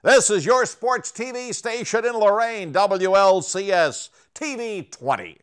This is your sports TV station in Lorain, WLCS TV 20.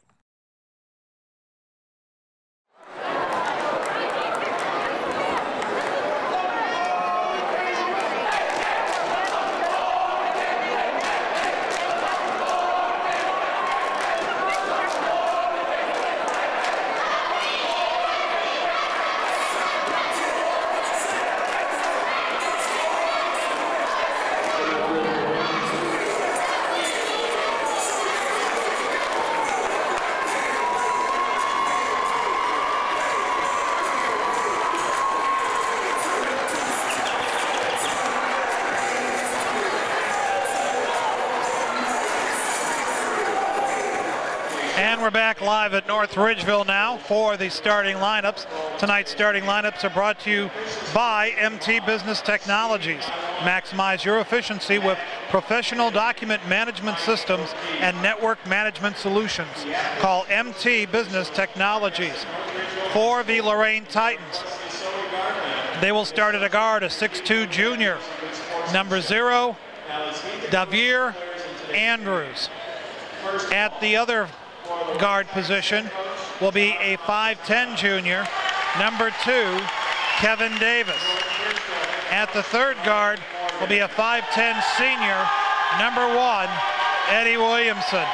And we're back live at North Ridgeville now for the starting lineups. Tonight's starting lineups are brought to you by MT Business Technologies. Maximize your efficiency with professional document management systems and network management solutions. Call MT Business Technologies. For the Lorain Titans, they will start at a guard, a 6'2" junior. Number 0, Davir Andrews. At the other guard position will be a 5'10" junior, number 2, Kevin Davis. At the third guard will be a 5'10" senior, number 1, Eddie Williamson.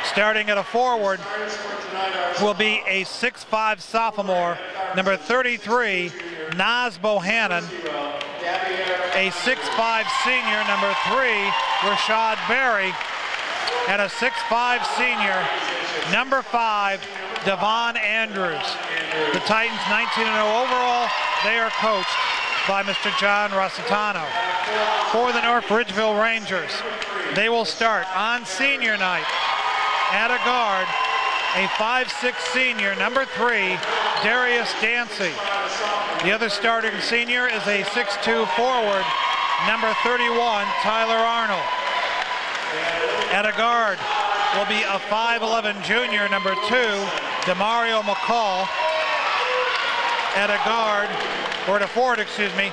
Starting at a forward will be a 6'5" sophomore, number 33, Naz Bohannon. A 6'5" senior, number 3, Rashad Berry. And a 6'5" senior, number 5, Devon Andrews. The Titans 19-0 overall. They are coached by Mr. John Rossitano. For the North Ridgeville Rangers, they will start on senior night at a guard, a 5'6" senior, number 3, Darius Dancy. The other starting senior is a 6'2" forward, number 31, Tyler Arnold. At a guard will be a 5'11" junior, number 2, Demario McCall. At a guard, or at a forward, excuse me,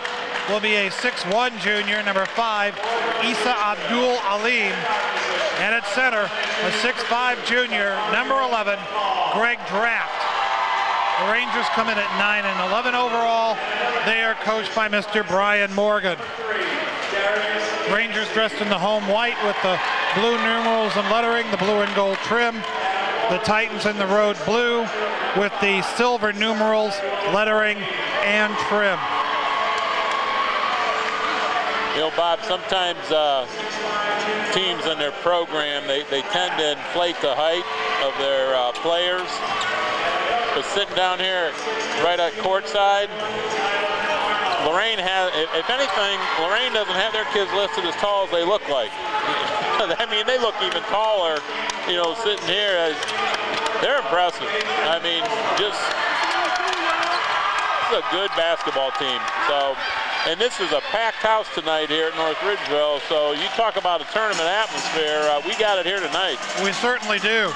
will be a 6'1" junior, number 5, Isa Abdul Alim. And at center, a 6'5" junior, number 11, Greg Draft. The Rangers come in at 9-11 overall. They are coached by Mr. Brian Morgan. Rangers dressed in the home white with the blue numerals and lettering, the blue and gold trim. The Titans in the road blue with the silver numerals, lettering, and trim. You know, Bob, sometimes teams in their program, they tend to inflate the height of their players. But sitting down here right at courtside, Lorain has, if anything, Lorain doesn't have their kids listed as tall as they look like. I mean, they look even taller, you know, sitting here. They're impressive. I mean, just, this is a good basketball team. So, and this is a packed house tonight here at North Ridgeville. So you talk about a tournament atmosphere, we got it here tonight. We certainly do.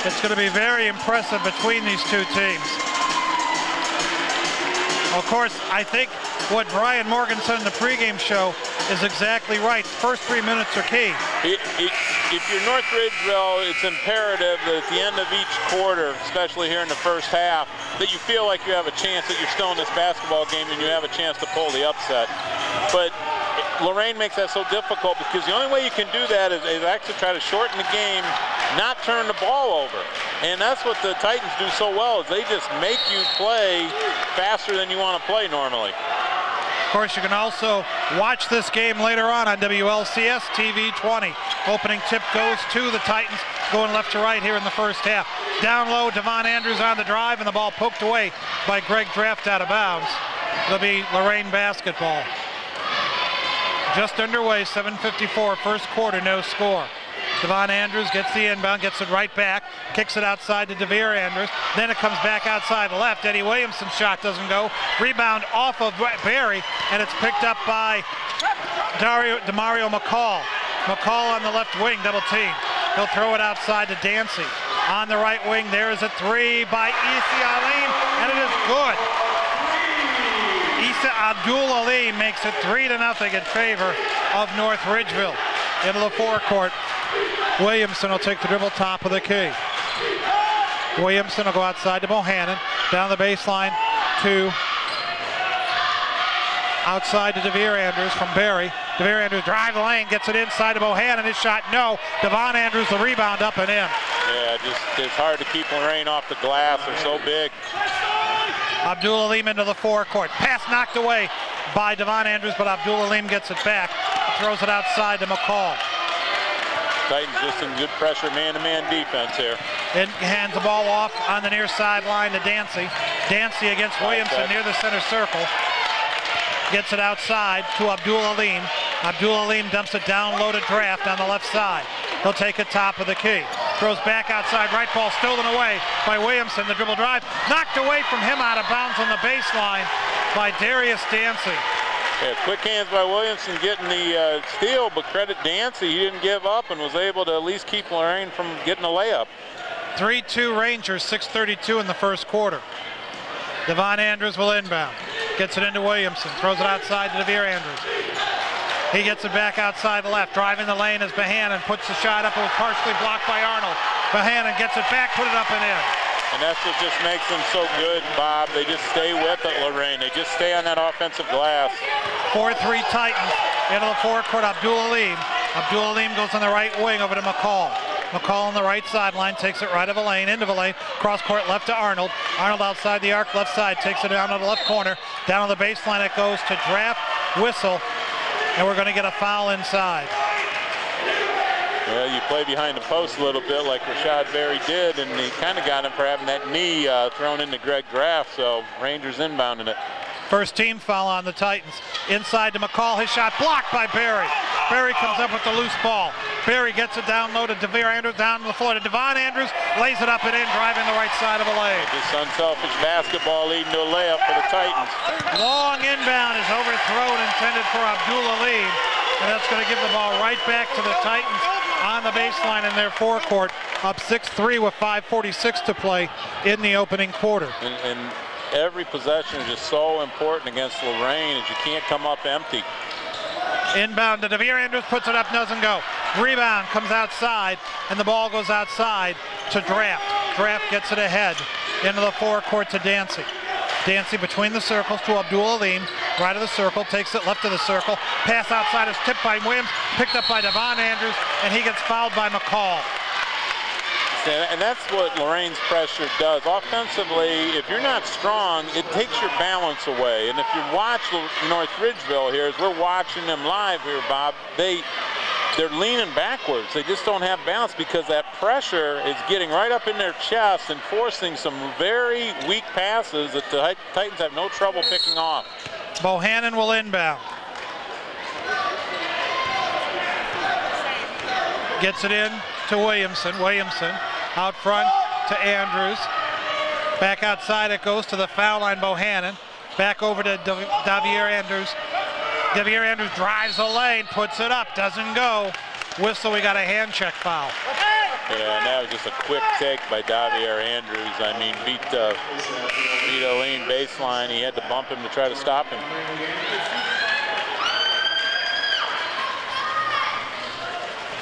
It's going to be very impressive between these two teams. Of course, I think what Brian Morgan said in the pregame show is exactly right. First 3 minutes are key. If you're North Ridgeville, it's imperative that at the end of each quarter, especially here in the first half, that you feel like you have a chance, that you're still in this basketball game and you have a chance to pull the upset. But Lorain makes that so difficult because the only way you can do that is actually try to shorten the game, not turn the ball over. And that's what the Titans do so well, is they just make you play faster than you want to play normally. Of course, you can also watch this game later on WLCS TV 20. Opening tip goes to the Titans, going left to right here in the first half. Down low, Devon Andrews on the drive, and the ball poked away by Greg Draft out of bounds. It'll be Lorain basketball. Just underway, 7:54, first quarter, no score. Devon Andrews gets the inbound, gets it right back, kicks it outside to Davir Andrews. Then it comes back outside left. Eddie Williamson's shot doesn't go. Rebound off of Berry, and it's picked up by Demario McCall. McCall on the left wing, double team. He'll throw it outside to Dancy. On the right wing, there is a three by Isa Alim, and it is good. Isa Abdul Ali makes it 3-0 in favor of North Ridgeville. Into the forecourt. Williamson will take the dribble, top of the key. Williamson will go outside to Bohannon. Down the baseline to outside to DeVere Andrews from Barry. DeVere Andrews drive the lane, gets it inside to Bohannon. His shot, no. Devon Andrews, the rebound, up and in. Yeah, it's hard to keep Lorain off the glass. They're so big. Abdul Alim into the forecourt. Pass knocked away by Devon Andrews, but Abdul Alim gets it back. Throws it outside to McCall. Titans just in good pressure, man-to-man defense here. It hands the ball off on the near sideline to Dancy. Dancy against Williamson near the center circle. Gets it outside to Abdul Alim. Abdul Alim dumps it down low to Draft on the left side. He'll take it top of the key. Throws back outside, right ball stolen away by Williamson. The dribble drive knocked away from him out of bounds on the baseline by Darius Dancy. Yeah, quick hands by Williamson getting the steal, but credit Dancy. He didn't give up and was able to at least keep Lorain from getting a layup. 3-2 Rangers, 6:32 in the first quarter. Devon Andrews will inbound. Gets it into Williamson. Throws it outside to DeVere Andrews. He gets it back outside left. Driving the lane as Bohannon puts the shot up. It was partially blocked by Arnold. Bohannon gets it back, put it up and in. And that's what just makes them so good, Bob. They just stay with it, Lorain. They just stay on that offensive glass. 4-3 Titans. Into the forecourt, Abdul Alim. Abdul Alim goes on the right wing over to McCall. McCall on the right sideline, takes it right of a lane, into the lane, cross court left to Arnold. Arnold outside the arc, left side, takes it down to the left corner. Down on the baseline it goes to Draft, whistle, and we're going to get a foul inside. Well, you play behind the post a little bit like Rashad Berry did, and he kind of got him for having that knee thrown into Greg Draft, so Rangers inbounding it. First team foul on the Titans. Inside to McCall, his shot blocked by Berry. Berry comes up with the loose ball. Berry gets it down low to DeVere Andrews, down to the floor to Devon Andrews, lays it up and in, driving the right side of the lane. This unselfish basketball leading to a layup for the Titans. Long inbound is overthrown, intended for Abdul Alim, and that's going to give the ball right back to the Titans on the baseline in their forecourt, up 6-3 with 5:46 to play in the opening quarter. And every possession is just so important against Lorain, as you can't come up empty. Inbound to DeVere Andrews, puts it up, doesn't go. Rebound comes outside, and the ball goes outside to Draft. Draft gets it ahead into the forecourt to Dancy. Dancy between the circles to Abdul Alim, right of the circle, takes it left of the circle. Pass outside is tipped by Williams, picked up by Devon Andrews, and he gets fouled by McCall. And that's what Lorain's pressure does. Offensively, if you're not strong, it takes your balance away. And if you watch North Ridgeville here, as we're watching them live here, Bob, they're leaning backwards. They just don't have balance because that pressure is getting right up in their chest and forcing some very weak passes that the Titans have no trouble picking off. Bohannon will inbound. Gets it in to Williamson. Williamson out front to Andrews. Back outside it goes to the foul line, Bohannon. Back over to DeVere Andrews. DeVere Andrews drives the lane, puts it up, doesn't go. Whistle, we got a hand check foul. Yeah, and that was just a quick take by DeVere Andrews. I mean, beat Lorain baseline. He had to bump him to try to stop him.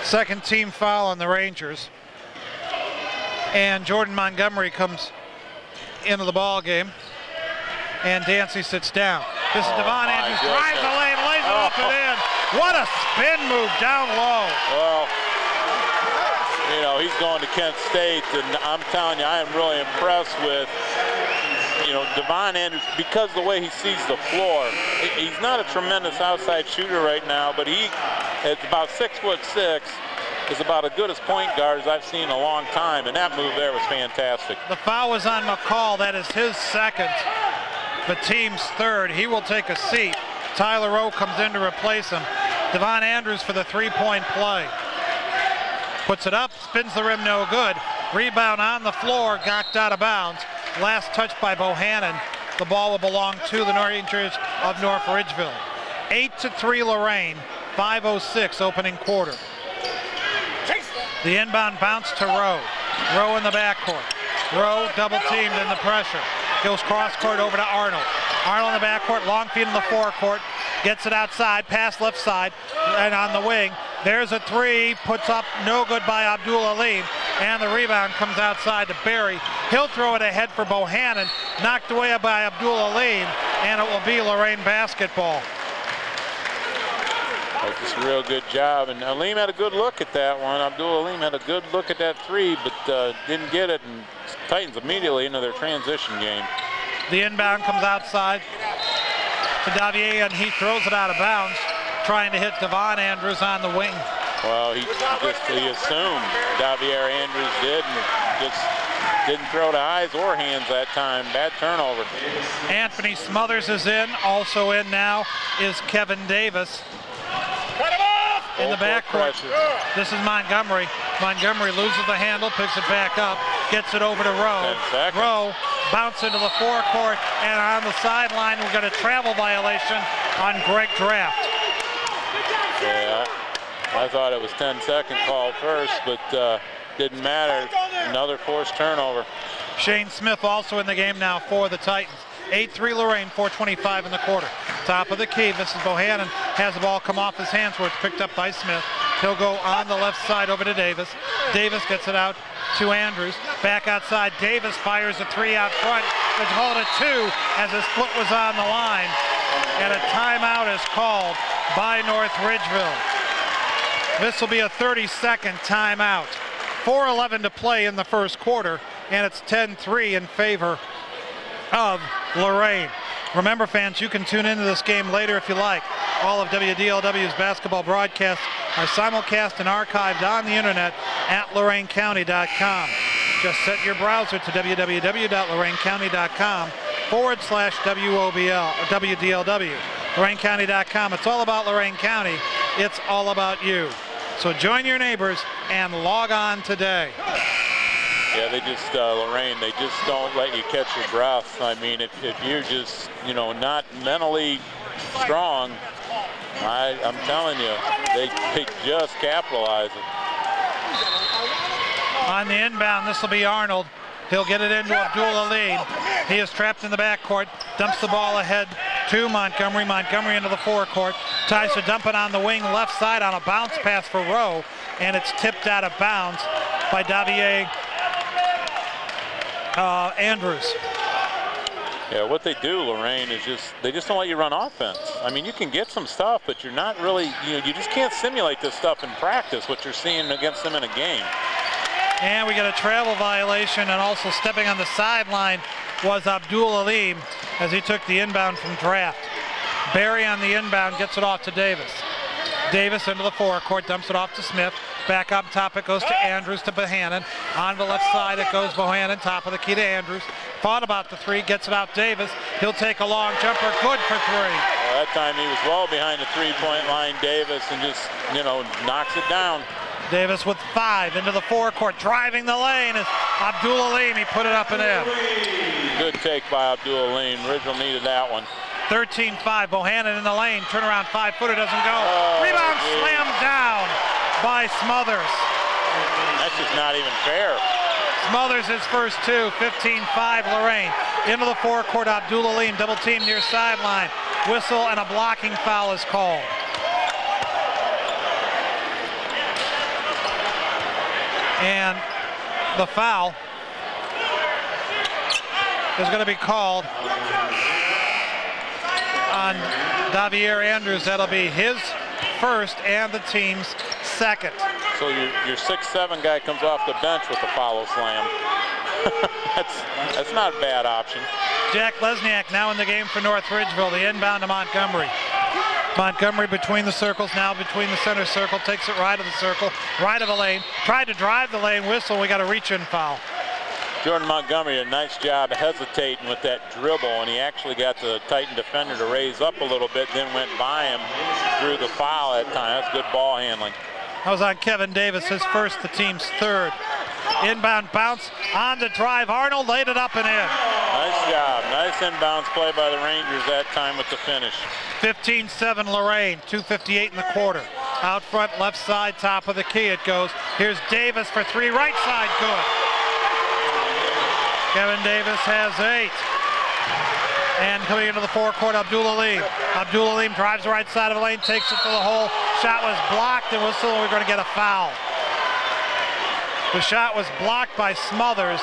Second team foul on the Rangers. And Jordan Montgomery comes into the ball game. And Dancy sits down. This is Devon Andrews, drives the lane, lays it up and in. What a spin move down low. Well, you know, he's going to Kent State, and I'm telling you, I am really impressed with, you know, Devon Andrews, because the way he sees the floor. He's not a tremendous outside shooter right now, but he, at about 6'6", is about as good as point guard as I've seen in a long time, and that move there was fantastic. The foul was on McCall. That is his second, the team's third. He will take a seat. Tyler Rowe comes in to replace him. Devon Andrews for the three-point play. Puts it up, spins the rim, no good. Rebound on the floor, knocked out of bounds. Last touch by Bohannon. The ball will belong to the Rangers of North Ridgeville. 8-3 Lorain, 5:06 opening quarter. The inbound bounce to Rowe. Rowe in the backcourt. Rowe double teamed in the pressure. Goes cross court over to Arnold. Arnold in the backcourt, long feed in the forecourt. Gets it outside, pass left side, and on the wing. There's a three, puts up, no good by Abdul Aleem, and the rebound comes outside to Barry. He'll throw it ahead for Bohannon, knocked away by Abdul Aleem, and it will be Lorain basketball. That's just a real good job, and Aleem had a good look at that one. Abdul Aleem had a good look at that three, but didn't get it, and Titans immediately into their transition game. The inbound comes outside to Davier, and he throws it out of bounds, trying to hit Devon Andrews on the wing. Well, he assumed Davier Andrews did, and just didn't throw to eyes or hands that time. Bad turnover. Anthony Smothers is in. Also in now is Kevin Davis. In the backcourt, this is Montgomery. Montgomery loses the handle, picks it back up, gets it over to Rowe. Rowe bounce into the forecourt, and on the sideline, we've got a travel violation on Greg Draft. Yeah, I thought it was 10-second call first, but didn't matter. Another forced turnover. Shane Smith also in the game now for the Titans. 8-3 Lorain, 4:25 in the quarter. Top of the key, this is Bohannon, has the ball come off his hands where it's picked up by Smith. He'll go on the left side over to Davis. Davis gets it out to Andrews. Back outside, Davis fires a three out front. It's called a two as his foot was on the line. And a timeout is called by North Ridgeville. This will be a 30-second timeout. 4:11 to play in the first quarter, and it's 10-3 in favor of Lorain. Remember, fans, you can tune into this game later if you like. All of WDLW's basketball broadcasts are simulcast and archived on the internet at loraincounty.com. Just set your browser to www.loraincounty.com/WDLW. loraincounty.com. It's all about Lorain County. It's all about you. So join your neighbors and log on today. Yeah, they just, Lorain, they just don't let you catch your breath. I mean, if you're just, not mentally strong, I'm telling you, they just capitalize it. On the inbound, this will be Arnold. He'll get it into Abdul Aleem. He is trapped in the backcourt, dumps the ball ahead to Montgomery. Montgomery into the forecourt, tries to dump it on the wing left side on a bounce pass for Rowe, and it's tipped out of bounds by Davier Andrews. Yeah, what they do, Lorain, is they just don't let you run offense. I mean, you can get some stuff, but you're not really, you just can't simulate this stuff in practice, what you're seeing against them in a game. And we got a travel violation, and also stepping on the sideline was Abdul Aleem as he took the inbound from Draft. Barry on the inbound gets it off to Davis. Davis into the forecourt, dumps it off to Smith. Back up top, it goes to Andrews to Bohannon. On the left side, it goes Bohannon, top of the key to Andrews. Thought about the three, gets it out Davis. He'll take a long jumper, good for three. Well, that time he was well behind the three-point line, Davis, and just, knocks it down. Davis with 5 into the forecourt, driving the lane is Abdul Aleem. He put it up and in. Good take by Abdul Aleem. Ridgeville needed that one. 13-5, Bohannon in the lane, turnaround 5-footer doesn't go. Rebound slammed down by Smothers. That's just not even fair. Smothers his first two, 15-5 Lorain. Into the forecourt, Abdul Aleem, double team near sideline. Whistle and a blocking foul is called. And the foul is going to be called on Davier Andrews. That'll be his first and the team's second. So your 6'7" guy comes off the bench with a follow slam. that's not a bad option. Jack Lesniak now in the game for North Ridgeville. The inbound to Montgomery. Montgomery between the circles, now between the center circle, takes it right of the circle, right of the lane, tried to drive the lane, whistle, we got a reach-in foul. Jordan Montgomery, a nice job hesitating with that dribble, and he actually got the Titan defender to raise up a little bit, then went by him, drew the foul that time. That's good ball handling. That was on Kevin Davis, his first, the team's third. Inbound bounce on the drive. Arnold laid it up and in. Nice job. Nice inbounds play by the Rangers that time with the finish. 15-7 Lorain, 2:58 in the quarter. Out front, left side, top of the key it goes. Here's Davis for three, right side, good. Kevin Davis has 8. And coming into the forecourt, Abdul-Aleem. Abdul-Aleem drives the right side of the lane, takes it to the hole. Shot was blocked, and we're going to get a foul. The shot was blocked by Smothers,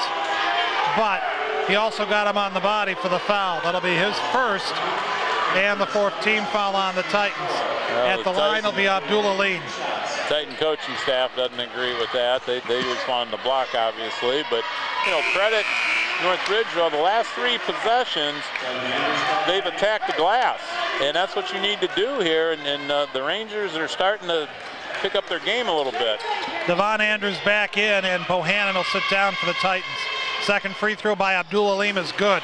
but he also got him on the body for the foul. That'll be his first and the fourth team foul on the Titans. At the line will be Abdul-Aleem. Titan coaching staff doesn't agree with that. They just wanted to block, obviously, but credit North Ridgeville. The last 3 possessions, they've attacked the glass, and that's what you need to do here. And the Rangers are starting to pick up their game a little bit. Devon Andrews back in, and Bohannon will sit down for the Titans. Second free throw by Abdul-Aleem is good.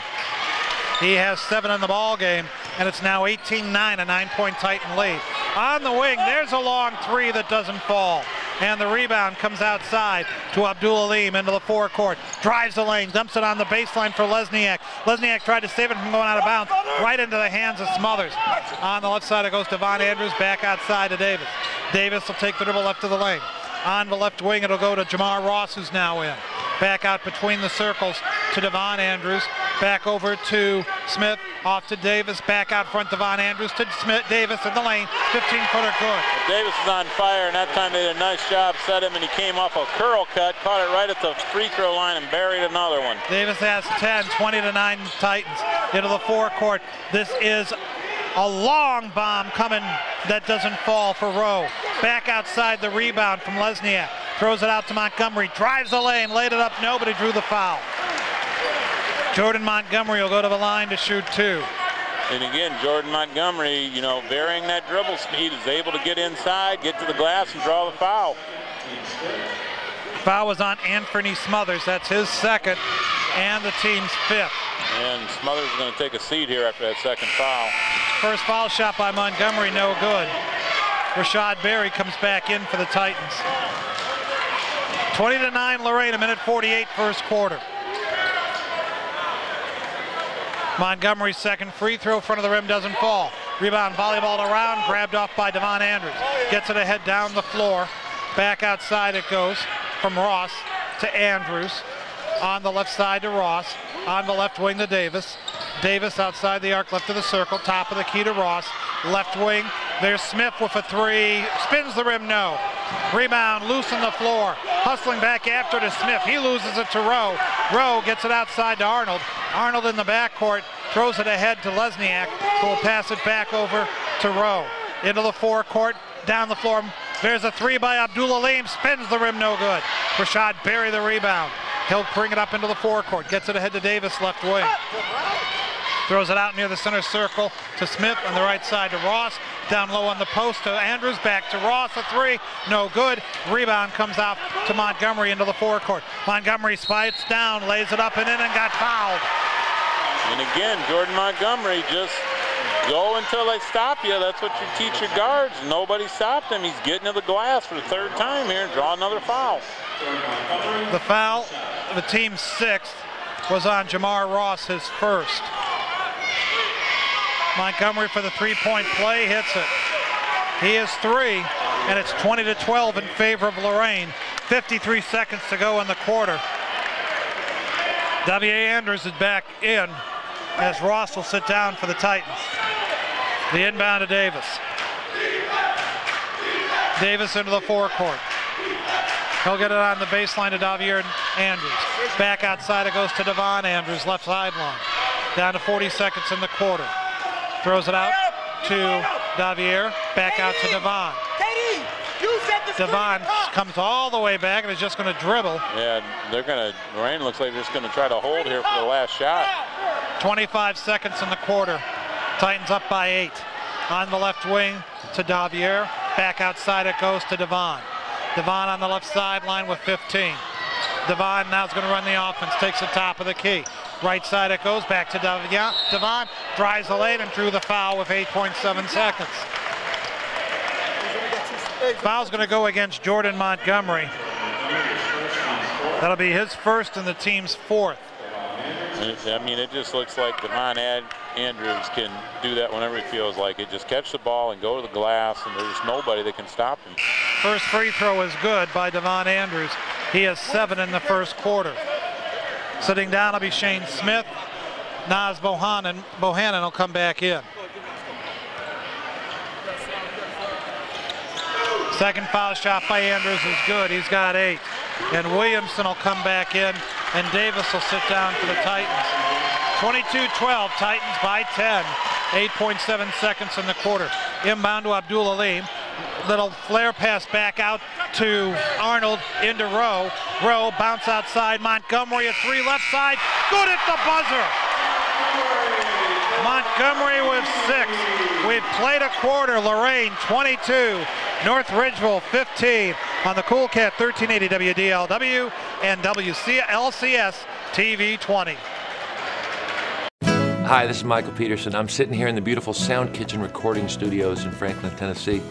He has 7 in the ball game, and it's now 18-9, a 9-point Titan lead. On the wing, there's a long 3 that doesn't fall. And the rebound comes outside to Abdul-Aleem into the forecourt. Drives the lane, dumps it on the baseline for Lesniak. Lesniak tried to save it from going out of bounds, right into the hands of Smothers. On the left side, it goes Devon Andrews, back outside to Davis. Davis will take the dribble left of the lane. On the left wing, it'll go to Jamar Ross, who's now in. Back out between the circles to Devon Andrews. Back over to Smith, off to Davis. Back out front, Devon Andrews to Smith. Davis in the lane, 15-footer good. Davis is on fire, and that time they did a nice job, set him, and he came off a curl cut, caught it right at the free throw line, and buried another one. Davis has 10, 20-9 Titans into the forecourt. This is a long bomb coming that doesn't fall for Rowe. Back outside, the rebound from Lesniak. Throws it out to Montgomery, drives the lane, laid it up, nobody drew the foul. Jordan Montgomery will go to the line to shoot 2. And again, Jordan Montgomery, varying that dribble speed, is able to get inside, get to the glass, and draw the foul. Foul was on Anthony Smothers. That's his second and the team's 5th. And Smothers is going to take a seat here after that second foul. First foul shot by Montgomery, no good. Rashad Berry comes back in for the Titans. 20-9 Lorain, a minute 48 first quarter. Montgomery's second free throw, front of the rim, doesn't fall. Rebound, volleyball around, grabbed off by Devon Andrews. Gets it ahead down the floor. Back outside it goes from Ross to Andrews. On the left side to Ross. On the left wing to Davis. Davis outside the arc, left of the circle. Top of the key to Ross. Left wing, there's Smith with a 3. Spins the rim, no. Rebound, loose on the floor. Hustling back after to Smith. He loses it to Rowe. Rowe gets it outside to Arnold. Arnold in the backcourt, throws it ahead to Lesniak, who will pass it back over to Rowe. Into the forecourt, down the floor. There's a 3 by Abdul-Aleem, spins the rim, no good. Rashad Berry the rebound. He'll bring it up into the forecourt, gets it ahead to Davis, left wing. Throws it out near the center circle to Smith on the right side to Ross. Down low on the post to Andrews, back to Ross, a 3, no good. Rebound comes out to Montgomery into the forecourt. Montgomery spikes down, lays it up and in, and got fouled. And again, Jordan Montgomery, just go until they stop you. That's what you teach your guards. Nobody stopped him. He's getting to the glass for the 3rd time here and draw another foul. The foul, the team's 6th, was on Jamar Ross, his 1st. Montgomery for the 3-point play, hits it. He is 3, and it's 20-12 in favor of Lorain. 53 seconds to go in the quarter. W.A. Andrews is back in as Ross will sit down for the Titans. The inbound to Davis. Davis into the forecourt. He'll get it on the baseline to Davier Andrews. Back outside it goes to Devon Andrews, left sideline. Down to 40 seconds in the quarter. Throws it out to Davier, back out to Devon. Devon comes all the way back and is just going to dribble. Yeah, Lorain looks like they're just going to try to hold here for the last shot. 25 seconds in the quarter. Titans up by 8. On the left wing to Davier. Back outside it goes to Devon. Devon on the left sideline with 15. Devon now is going to run the offense, takes the top of the key. Right side it goes, back to Devon, drives the lane and drew the foul with 8.7 seconds. Foul's going to go against Jordan Montgomery. That'll be his 1st and the team's 4th. I mean, it just looks like Devon Andrews can do that whenever he feels like it. Just catch the ball and go to the glass, and there's nobody that can stop him. First free throw is good by Devon Andrews. He has 7 in the first quarter. Sitting down will be Shane Smith. Naz Bohannon will come back in. Second foul shot by Andrews is good. He's got 8. And Williamson will come back in, and Davis will sit down for the Titans. 22-12, Titans by 10. 8.7 seconds in the quarter. Inbound to Abdul Aleem. Little flare pass back out to Arnold into Rowe. Rowe bounce outside. Montgomery, a 3 left side. Good at the buzzer. Montgomery with 6. We've played a quarter. Lorain 22. North Ridgeville 15 on the Cool Cat 1380 WDLW and WLCS TV 20. Hi, this is Michael Peterson. I'm sitting here in the beautiful Sound Kitchen recording studios in Franklin, Tennessee.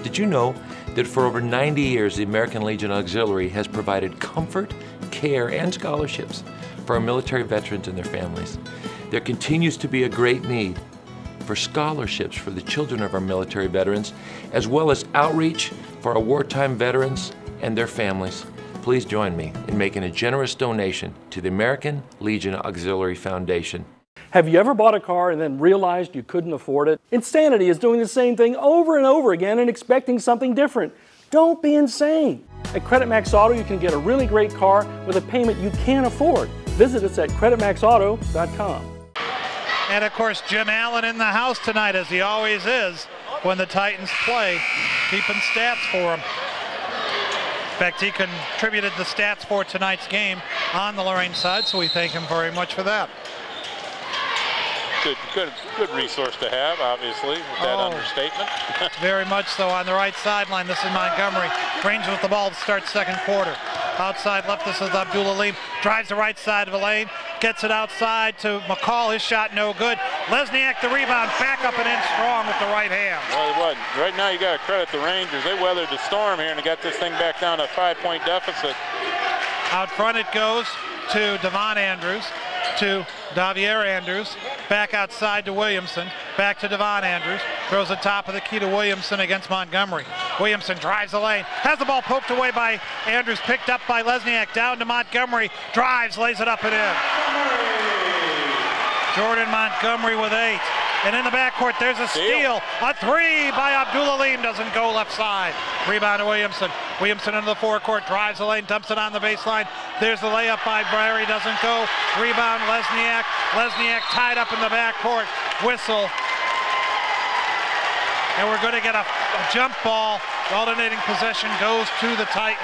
Did you know that for over 90 years, the American Legion Auxiliary has provided comfort, care, and scholarships for our military veterans and their families? There continues to be a great need for scholarships for the children of our military veterans, as well as outreach for our wartime veterans and their families. Please join me in making a generous donation to the American Legion Auxiliary Foundation. Have you ever bought a car and then realized you couldn't afford it? Insanity is doing the same thing over and over again and expecting something different. Don't be insane. At Credit Max Auto, you can get a really great car with a payment you can't afford. Visit us at creditmaxauto.com. And of course, Jim Allen in the house tonight, as he always is when the Titans play, keeping stats for him. In fact, he contributed the stats for tonight's game on the Lorain side, so we thank him very much for that. Good resource to have, obviously, with that understatement. Very much so. On the right sideline, this is Montgomery. Range with the ball to start second quarter. Outside left, this is Abdul Aleem. Drives the right side of the lane. Gets it outside to McCall. His shot no good. Lesniak the rebound. Back up and in strong with the right hand. Well, it wasn't. Right now you got to credit the Rangers. They weathered the storm here and they got this thing back down to a 5-point deficit. Out front it goes to Devon Andrews. To Davier Andrews, back outside to Williamson, back to Devon Andrews, throws the top of the key to Williamson against Montgomery. Williamson drives the lane, has the ball poked away by Andrews, picked up by Lesniak, down to Montgomery, drives, lays it up and in. Jordan Montgomery with 8. And in the backcourt, there's a steal. A 3 by Abdul Aleem, doesn't go left side. Rebound to Williamson. Williamson into the forecourt, drives the lane, dumps it on the baseline. There's the layup by Barry, doesn't go. Rebound, Lesniak. Lesniak tied up in the backcourt. Whistle. And we're going to get a jump ball. Alternating possession goes to the Titans.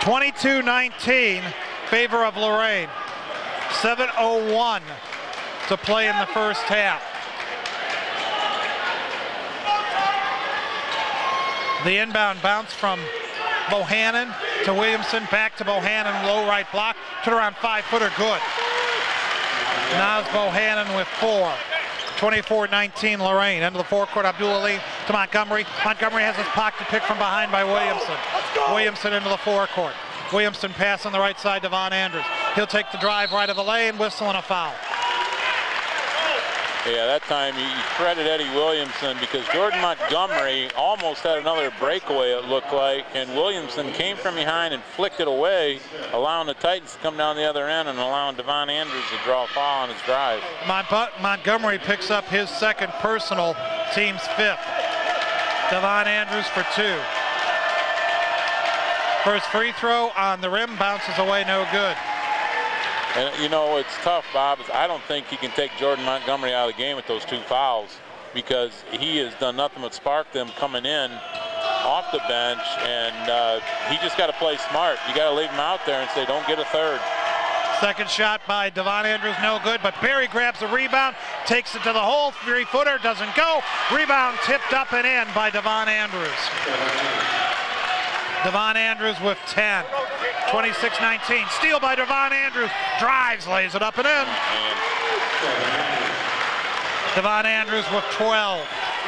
22-19, favor of Lorain. 7:01 to play in the first half. The inbound bounce from Bohannon to Williamson, back to Bohannon, low right block, turn around 5-footer, good. Naz Bohannon with 4. 24-19 Lorain. Into the forecourt, Abdul Aleem to Montgomery. Montgomery has his pocket picked from behind by Williamson. Williamson into the forecourt. Williamson pass on the right side to Devon Andrews. He'll take the drive right of the lane, whistle and a foul. Yeah, that time you credit Eddie Williamson because Jordan Montgomery almost had another breakaway, it looked like, and Williamson came from behind and flicked it away, allowing the Titans to come down the other end and allowing Devon Andrews to draw a foul on his drive. Montgomery picks up his second personal, team's 5th. Devon Andrews for 2. First free throw on the rim, bounces away, no good. And you know, it's tough, Bob. I don't think he can take Jordan Montgomery out of the game with those 2 fouls because he has done nothing but spark them coming in off the bench, and he just got to play smart. You got to leave him out there and say, don't get a third. Second shot by Devon Andrews, no good, but Barry grabs the rebound, takes it to the hole, 3-footer, doesn't go. Rebound tipped up and in by Devon Andrews. Devon Andrews with 10. 26-19. Steal by Devon Andrews. Drives, lays it up and in. Devon Andrews with 12.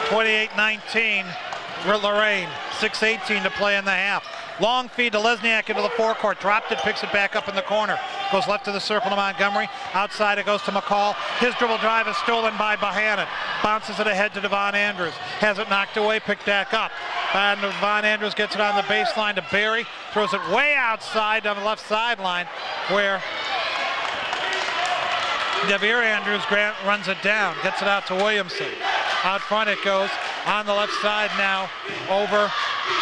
28-19. Lorain. 6:18 to play in the half. Long feed to Lesniak into the forecourt. Dropped it, picks it back up in the corner. Goes left to the circle to Montgomery. Outside it goes to McCall. His dribble drive is stolen by Bohannon. Bounces it ahead to Devon Andrews. Has it knocked away, picked back up. And Devon Andrews gets it on the baseline to Barry. Throws it way outside on the left sideline where Javier Andrews runs it down. Gets it out to Williamson. Out front it goes on the left side now over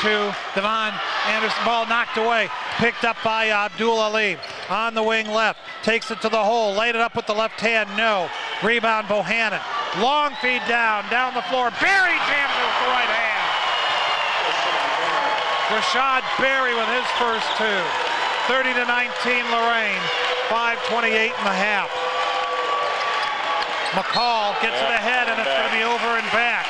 to Devon Andrews. Ball knocked away. Picked up by Abdul Alim. On the wing left. Takes it to the hole. Laid it up with the left hand. No. Rebound Bohannon. Long feed down the floor. Barry jams it with the right hand. Rashad Barry with his first two. 30-19 Lorain. 5:28 and a half. McCall gets it ahead, and it's going to be over and back.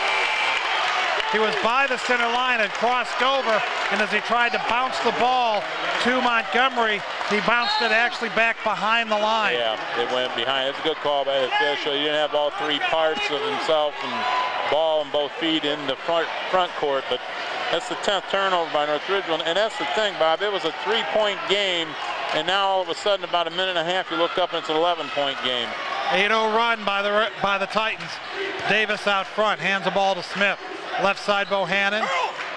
He was by the center line and crossed over, and as he tried to bounce the ball to Montgomery, he bounced it actually back behind the line. Yeah, it went behind. It's a good call by the official. He didn't have all three parts of himself and ball and both feet in the front court, but that's the 10th turnover by North Ridgeville. And that's the thing, Bob. It was a 3-point game, and now all of a sudden, about a minute and a half, you look up and it's an 11-point game. 8-0 run by the Titans. Davis out front, hands the ball to Smith. Left side Bohannon,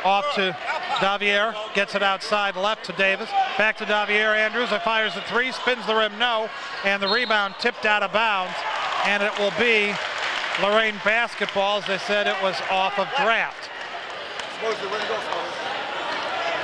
off to Davier, gets it outside left to Davis. Back to Davier Andrews, who fires the three, spins the rim, no, and the rebound tipped out of bounds, and it will be Lorain basketball, as they said it was off of draft.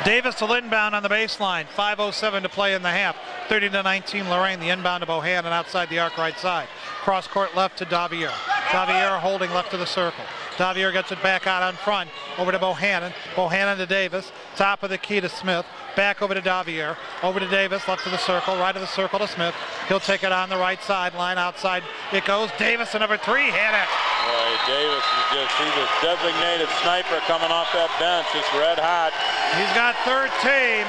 Davis to inbound on the baseline, 5:07 to play in the half. 30-19 Lorain, the inbound to Bohannon outside the arc right side. Cross court left to Davier. Davier holding left to the circle. Davier gets it back out on front, over to Bohannon. Bohannon to Davis, top of the key to Smith. Back over to Davier, over to Davis, left to the circle, right of the circle to Smith. He'll take it on the right sideline, outside it goes. Davis to number 3, hit it. Boy, Davis is he's a designated sniper coming off that bench, just red hot. He's got 13,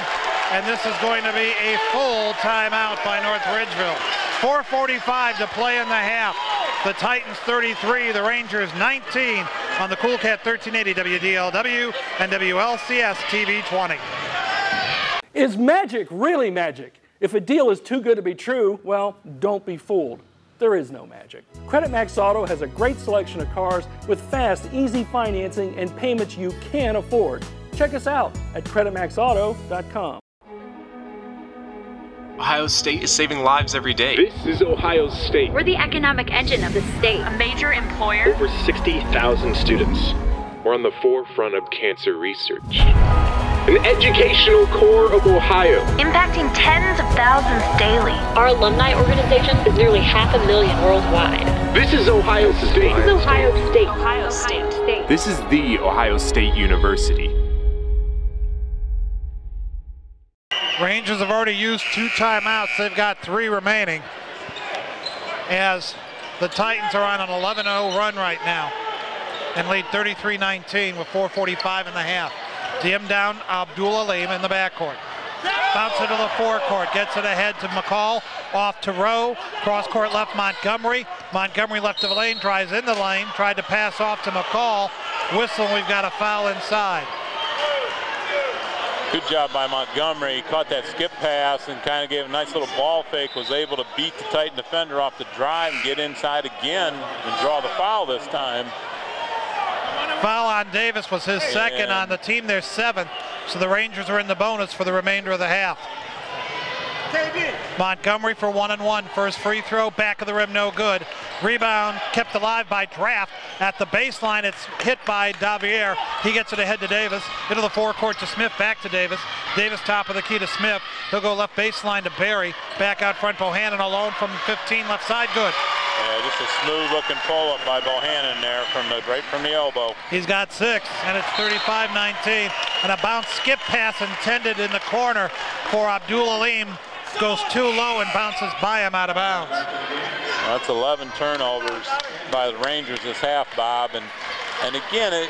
and this is going to be a full timeout by North Ridgeville. 4:45 to play in the half. The Titans 33, the Rangers 19 on the Cool Cat 1380 WDLW and WLCS TV 20. Is magic really magic? If a deal is too good to be true, well, don't be fooled. There is no magic. Credit Max Auto has a great selection of cars with fast, easy financing and payments you can afford. Check us out at creditmaxauto.com. Ohio State is saving lives every day. This is Ohio State. We're the economic engine of the state. A major employer. Over 60,000 students. We're on the forefront of cancer research. An educational core of Ohio. Impacting tens of thousands daily. Our alumni organization is nearly 500,000 worldwide. This is Ohio State. This is Ohio State. Ohio State. This is the Ohio State University. Rangers have already used 2 timeouts. They've got 3 remaining, as the Titans are on an 11-0 run right now and lead 33-19 with 4:45 in the half. DM down Abdul Alim in the backcourt. Bounce it to the forecourt, gets it ahead to McCall, off to Rowe, cross court left Montgomery. Montgomery left of the lane, drives in the lane, tried to pass off to McCall. Whistle, we've got a foul inside. Good job by Montgomery. He caught that skip pass and kind of gave a nice little ball fake, was able to beat the Titan defender off the drive and get inside again and draw the foul this time. Foul on Davis was his second on the team, their 7th, so the Rangers are in the bonus for the remainder of the half. Montgomery for 1-and-1. First free throw, back of the rim, no good. Rebound kept alive by Draft. At the baseline, it's hit by Davier. He gets it ahead to Davis. Into the forecourt to Smith, back to Davis. Davis top of the key to Smith. He'll go left baseline to Barry. Back out front, Bohannon alone from 15, left side, good. Yeah, just a smooth-looking pull-up by Bohannon there right from the elbow. He's got 6, and it's 35-19. And a bounce skip pass intended in the corner for Abdul Alim. Goes too low and bounces by him out of bounds. Well, that's 11 turnovers by the Rangers this half, Bob. And again,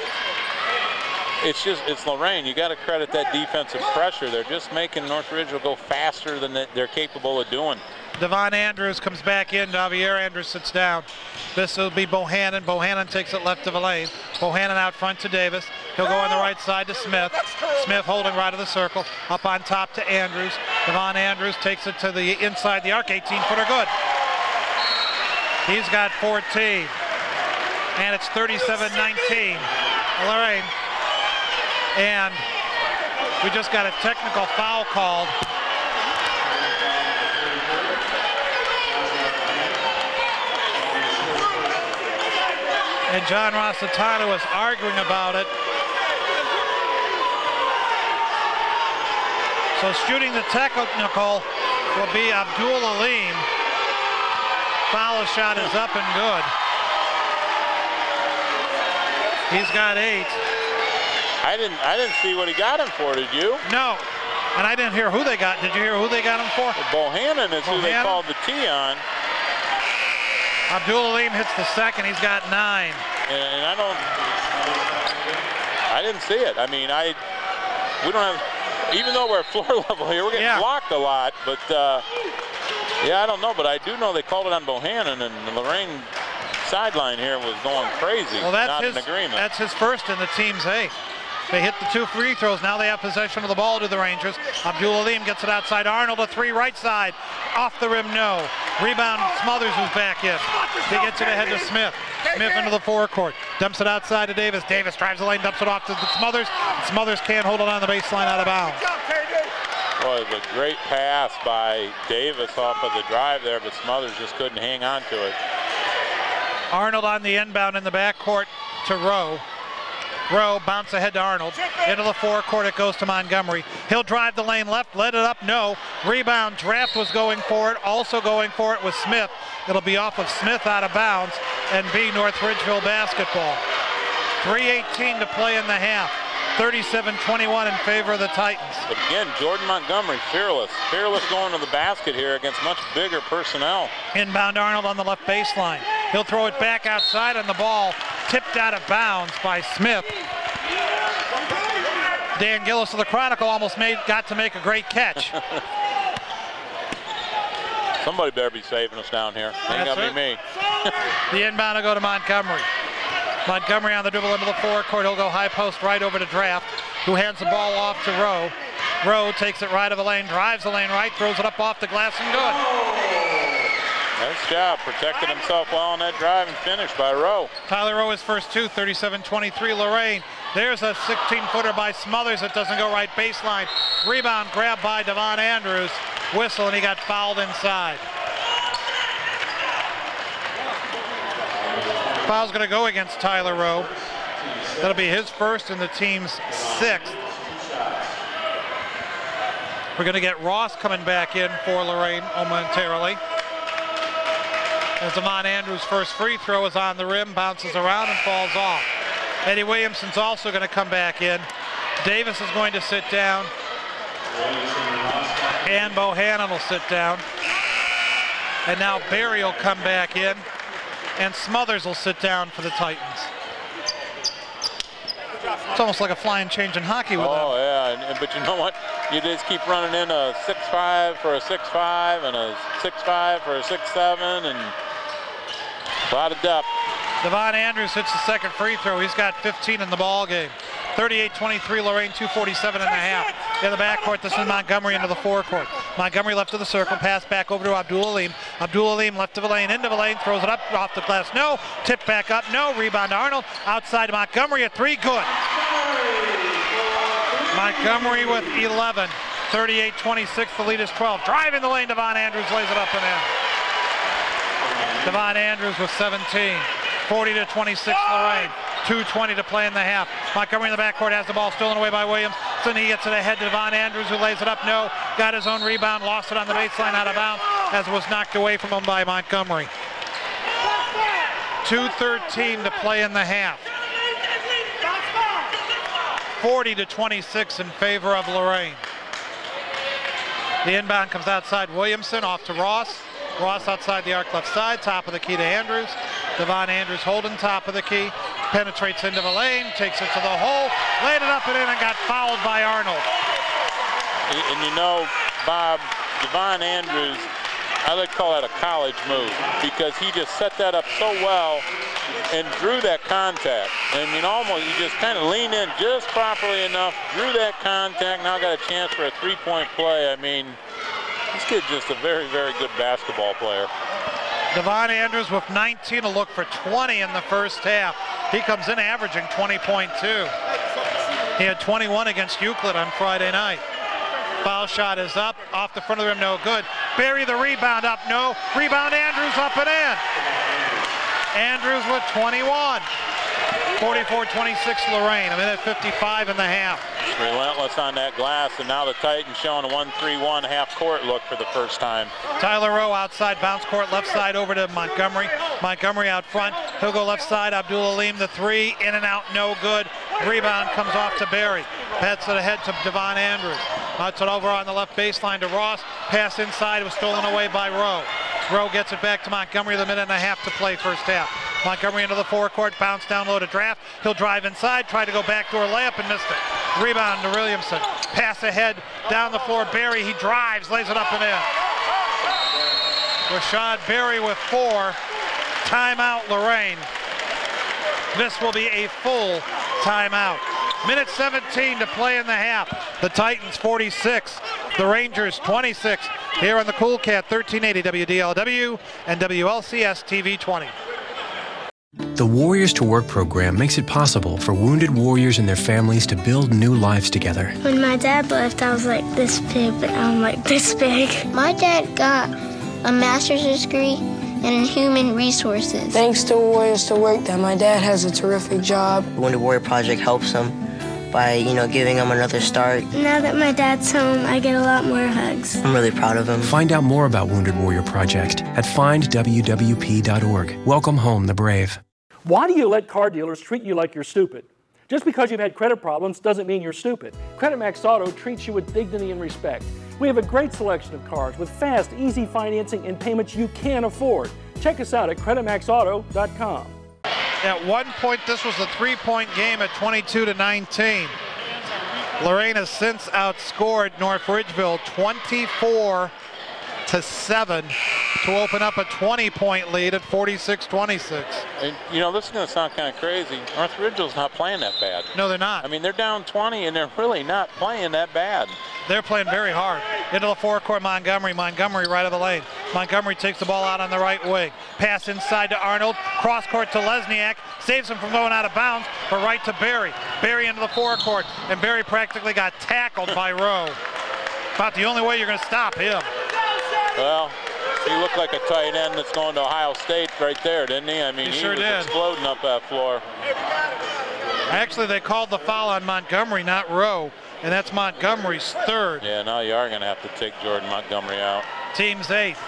it's Lorain. You got to credit that defensive pressure. They're just making North Ridgeville go faster than they're capable of doing. Devon Andrews comes back in. Javier Andrews sits down. This will be Bohannon. Bohannon takes it left of the lane. Bohannon out front to Davis. He'll go on the right side to Smith. Smith holding right of the circle. Up on top to Andrews. Devon Andrews takes it to the inside the arc. 18-footer good. He's got 14. And it's 37-19. Lorain. And we just got a technical foul called. And John Rossitano was arguing about it. So shooting the technical will be Abdul Aleem. Foul shot is up and good. He's got 8. I didn't see what he got him for, did you? No. And I didn't hear who they got. Did you hear who they got him for? Bohannon is who they called the T on. Abdul Aleem hits the second. He's got 9. And I didn't see it. I mean, we don't have, even though we're at floor level here, we're getting blocked a lot. But yeah, I don't know. But I do know they called it on Bohannon, and the Lorain sideline here was going crazy. Well, that's not in agreement. That's his first in the team's 8. They hit the 2 free throws. Now they have possession of the ball to the Rangers. Abdul Aleem gets it outside. Arnold, a 3 right side. Off the rim, no. Rebound, Smothers was back in. He gets it ahead to Smith. Smith into the forecourt. Dumps it outside to Davis. Davis drives the lane, dumps it off to Smothers. Smothers can't hold it on the baseline out of bounds. Boy, it was a great pass by Davis off of the drive there, but Smothers just couldn't hang on to it. Arnold on the inbound in the backcourt to Rowe. Rowe bounce ahead to Arnold. Into the forecourt, it goes to Montgomery. He'll drive the lane left, let it up, no. Rebound, Draft was going for it, also going for it was Smith. It'll be off of Smith out of bounds and be North Ridgeville basketball. 3:18 to play in the half. 37-21 in favor of the Titans. But again, Jordan Montgomery, fearless. Fearless going to the basket here against much bigger personnel. Inbound Arnold on the left baseline. He'll throw it back outside on the ball. Tipped out of bounds by Smith. Dan Gillis of the Chronicle almost got to make a great catch. Somebody better be saving us down here. Ain't gonna be me. The inbound will go to Montgomery. Montgomery on the dribble into the forecourt. He'll go high post right over to Draft, who hands the ball off to Rowe. Rowe takes it right of the lane, drives the lane right, throws it up off the glass and good. Nice job, protected himself well on that drive and finish by Rowe. Tyler Rowe is first 2, 37-23 Lorain. There's a 16-footer by Smothers that doesn't go right baseline. Rebound grabbed by Devon Andrews. Whistle, and he got fouled inside. Foul's going to go against Tyler Rowe. That'll be his first and the team's 6th. We're going to get Ross coming back in for Lorain momentarily. As Devon Andrews' first free throw is on the rim, bounces around and falls off. Eddie Williamson's also going to come back in. Davis is going to sit down. And Bohannon will sit down. And now Barry will come back in. And Smothers will sit down for the Titans. It's almost like a flying change in hockey with them. Oh, yeah, but you know what? You just keep running in a 6'5" for a 6'5" and a 6'5" for a 6'7", and a lot of depth. Devon Andrews hits the second free throw. He's got 15 in the ball game. 38-23 Lorain, 2:47 and a half. In the backcourt, this is Montgomery into the forecourt. Montgomery left of the circle, pass back over to Abdul Aleem. Abdul Aleem left of the lane, into the lane, throws it up off the glass, no. Tip back up, no. Rebound to Arnold. Outside Montgomery, a 3, good. Montgomery with 11. 38-26, the lead is 12. Driving the lane, Devon Andrews lays it up and in. Devon Andrews with 17. 40-26 Lorain. 2:20 to play in the half. Montgomery in the backcourt has the ball stolen away by Williams. So he gets it ahead to Devon Andrews, who lays it up. No. Got his own rebound, lost it on the baseline out of bounds, as it was knocked away from him by Montgomery. 2:13 to play in the half. 40-26 in favor of Lorain. The inbound comes outside Williamson, off to Ross. Ross outside the arc left side, top of the key to Andrews. Devon Andrews holding top of the key, penetrates into the lane, takes it to the hole, laid it up and in and got fouled by Arnold. And you know, Bob, Devon Andrews I like to call that a college move, because he just set that up so well and drew that contact. I mean, almost, he just kind of leaned in just properly enough, drew that contact, now got a chance for a three-point play. I mean, this kid's just a very, very good basketball player. Devon Andrews with 19 to look for 20 in the first half. He comes in averaging 20.2. He had 21 against Euclid on Friday night. Foul shot is up, off the front of the rim, no good. Barry the rebound up, no. Rebound Andrews up and in. Andrews with 21. 44-26 Lorain, a minute 55 in the half. Relentless on that glass, and now the Titans showing a 1-3-1 half-court look for the first time. Tyler Rowe outside, bounce court, left side over to Montgomery. Montgomery out front, he'll go left side. Abdul Alim, the three, in and out, no good. Rebound comes off to Barry. Pats it ahead to Devon Andrews. Outs it over on the left baseline to Ross. Pass inside, it was stolen away by Rowe. Rowe gets it back to Montgomery, the minute and a half to play first half. Montgomery into the forecourt, bounce down low to Draft. He'll drive inside, try to go backdoor layup and missed it. Rebound to Williamson. Pass ahead, down the floor, Barry, he drives, lays it up and in. Rashad Berry with 4. Timeout Lorain. This will be a full timeout. Minute 17 to play in the half. The Titans 46, the Rangers 26. Here on the Cool Cat 1380 WDLW and WLCS TV 20. The Warriors to Work program makes it possible for wounded warriors and their families to build new lives together. When my dad left, I was like this big, but now I'm like this big. My dad got a master's degree in human resources. Thanks to Warriors to Work that my dad has a terrific job. The Wounded Warrior Project helps him by, giving him another start. Now that my dad's home, I get a lot more hugs. I'm really proud of him. Find out more about Wounded Warrior Project at findwwp.org. Welcome home the brave. Why do you let car dealers treat you like you're stupid? Just because you've had credit problems doesn't mean you're stupid. Credit Max Auto treats you with dignity and respect. We have a great selection of cars with fast, easy financing and payments you can afford. Check us out at creditmaxauto.com. At one point, this was a three-point game at 22-19. Lorain has since outscored North Ridgeville 24-7 to open up a 20-point lead at 46-26. And, this is going to sound kind of crazy. North Ridgeville's not playing that bad. No, they're not. I mean, they're down 20, and they're really not playing that bad. They're playing very hard. Into the forecourt, Montgomery. Montgomery right of the lane. Montgomery takes the ball out on the right wing. Pass inside to Arnold. Cross court to Lesniak. Saves him from going out of bounds, but right to Barry. Barry into the forecourt, and Barry practically got tackled by Rowe. About the only way you're going to stop him. Well, he looked like a tight end that's going to Ohio State right there, didn't he? I mean, he was exploding up that floor. Actually, they called the foul on Montgomery, not Rowe, and that's Montgomery's third. Yeah, now you are going to have to take Jordan Montgomery out. Team's eighth.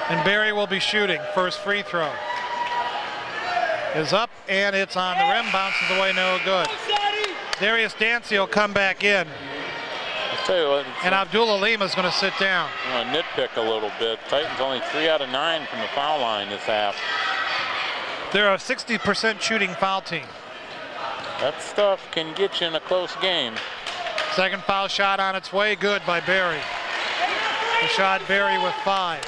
And Barry will be shooting. First free throw is up, and it's on the rim. Bounces away, no good. Darius Dancy will come back in. I'll tell you what, and Abdul Alim is going to sit down. I'm going to nitpick a little bit. Titans only 3 out of 9 from the foul line this half. They're a 60% shooting foul team. That stuff can get you in a close game. Second foul shot on its way, good by Barry. Rashad Berry with 5.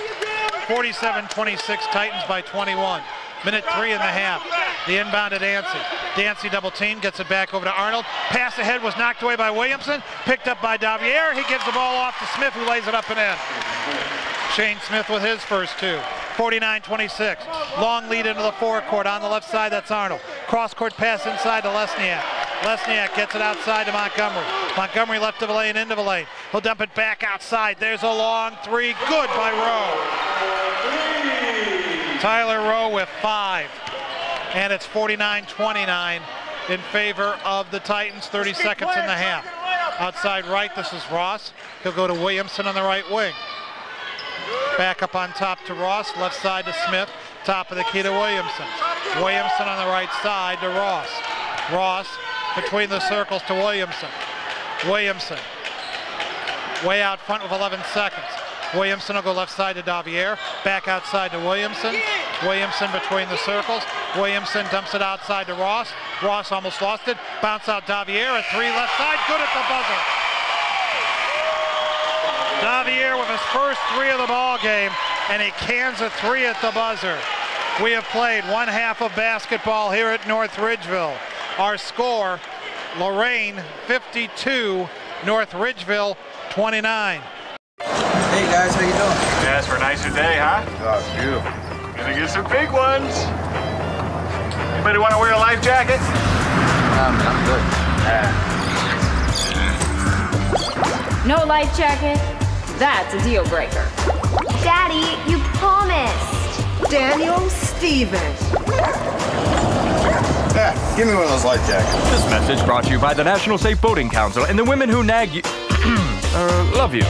47-26, Titans by 21. Minute 3 in the half. The inbound to Dancy. Dancy double team, gets it back over to Arnold. Pass ahead was knocked away by Williamson. Picked up by Davier. He gives the ball off to Smith, who lays it up and in. Shane Smith with his first 2. 49-26. Long lead into the forecourt on the left side. That's Arnold. Cross-court pass inside to Lesniak. Lesniak gets it outside to Montgomery. Montgomery left of the lane, into the lane. He'll dump it back outside. There's a long 3. Good by Rowe. Tyler Rowe with 5. And it's 49-29 in favor of the Titans. 30 seconds in the half. Outside right, this is Ross. He'll go to Williamson on the right wing. Back up on top to Ross, left side to Smith, top of the key to Williamson. Williamson on the right side to Ross. Ross between the circles to Williamson. Williamson way out front with 11 seconds. Williamson will go left side to Davier, back outside to Williamson. Williamson between the circles. Williamson dumps it outside to Ross. Ross almost lost it. Bounce out Davier, a 3 left side, good at the buzzer. Davier with his first 3 of the ball game, and he cans a 3 at the buzzer. We have played 1/2 of basketball here at North Ridgeville. Our score, Lorain 52, North Ridgeville 29. Hey guys, how you doing? Yes, for a nicer day, huh? Oh, it's beautiful. Gonna get some big ones. Anybody want to wear a life jacket? I'm good. No life jacket? That's a deal breaker. Daddy, you promised. Daniel Stevens. Yeah, give me one of those life jackets. This message brought to you by the National Safe Boating Council and the women who nag you. Love you.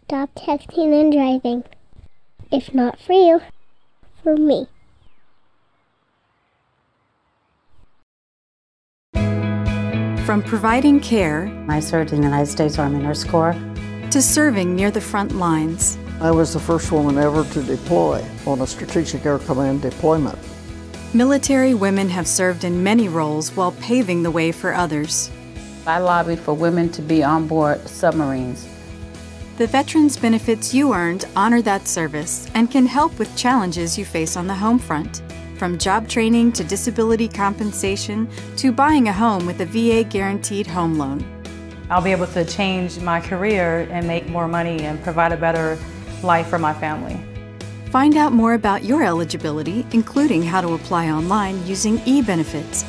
Stop texting and driving. If not for you, for me. From providing care, I served in the United States Army Nurse Corps, to serving near the front lines. I was the first woman ever to deploy on a Strategic Air Command deployment. Military women have served in many roles while paving the way for others. I lobbied for women to be on board submarines. The veterans' benefits you earned honor that service and can help with challenges you face on the home front. From job training to disability compensation to buying a home with a VA guaranteed home loan. I'll be able to change my career and make more money and provide a better life for my family. Find out more about your eligibility, including how to apply online using e-benefits.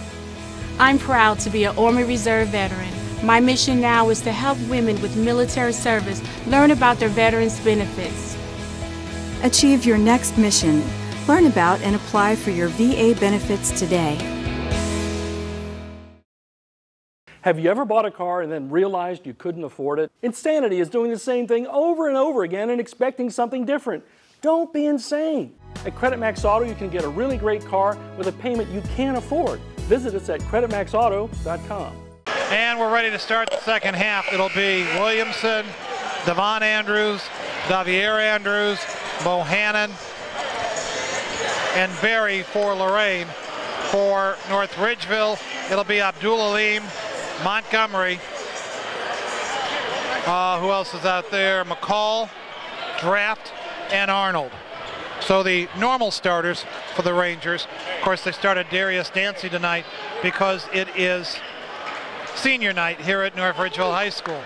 I'm proud to be an Army Reserve veteran. My mission now is to help women with military service learn about their veterans' benefits. Achieve your next mission. Learn about and apply for your VA benefits today. Have you ever bought a car and then realized you couldn't afford it? Insanity is doing the same thing over and over again and expecting something different. Don't be insane. At Credit Max Auto, you can get a really great car with a payment you can't afford. Visit us at creditmaxauto.com. And we're ready to start the second half. It'll be Williamson, Devon Andrews, Davier Andrews, Bohannon, and Barry for Lorain. For North Ridgeville, it'll be Abdul Alim, Montgomery. Who else is out there? McCall, Draft, and Arnold. So the normal starters for the Rangers. Of course, they started Darius Dancy tonight because it is senior night here at North Ridgeville High School.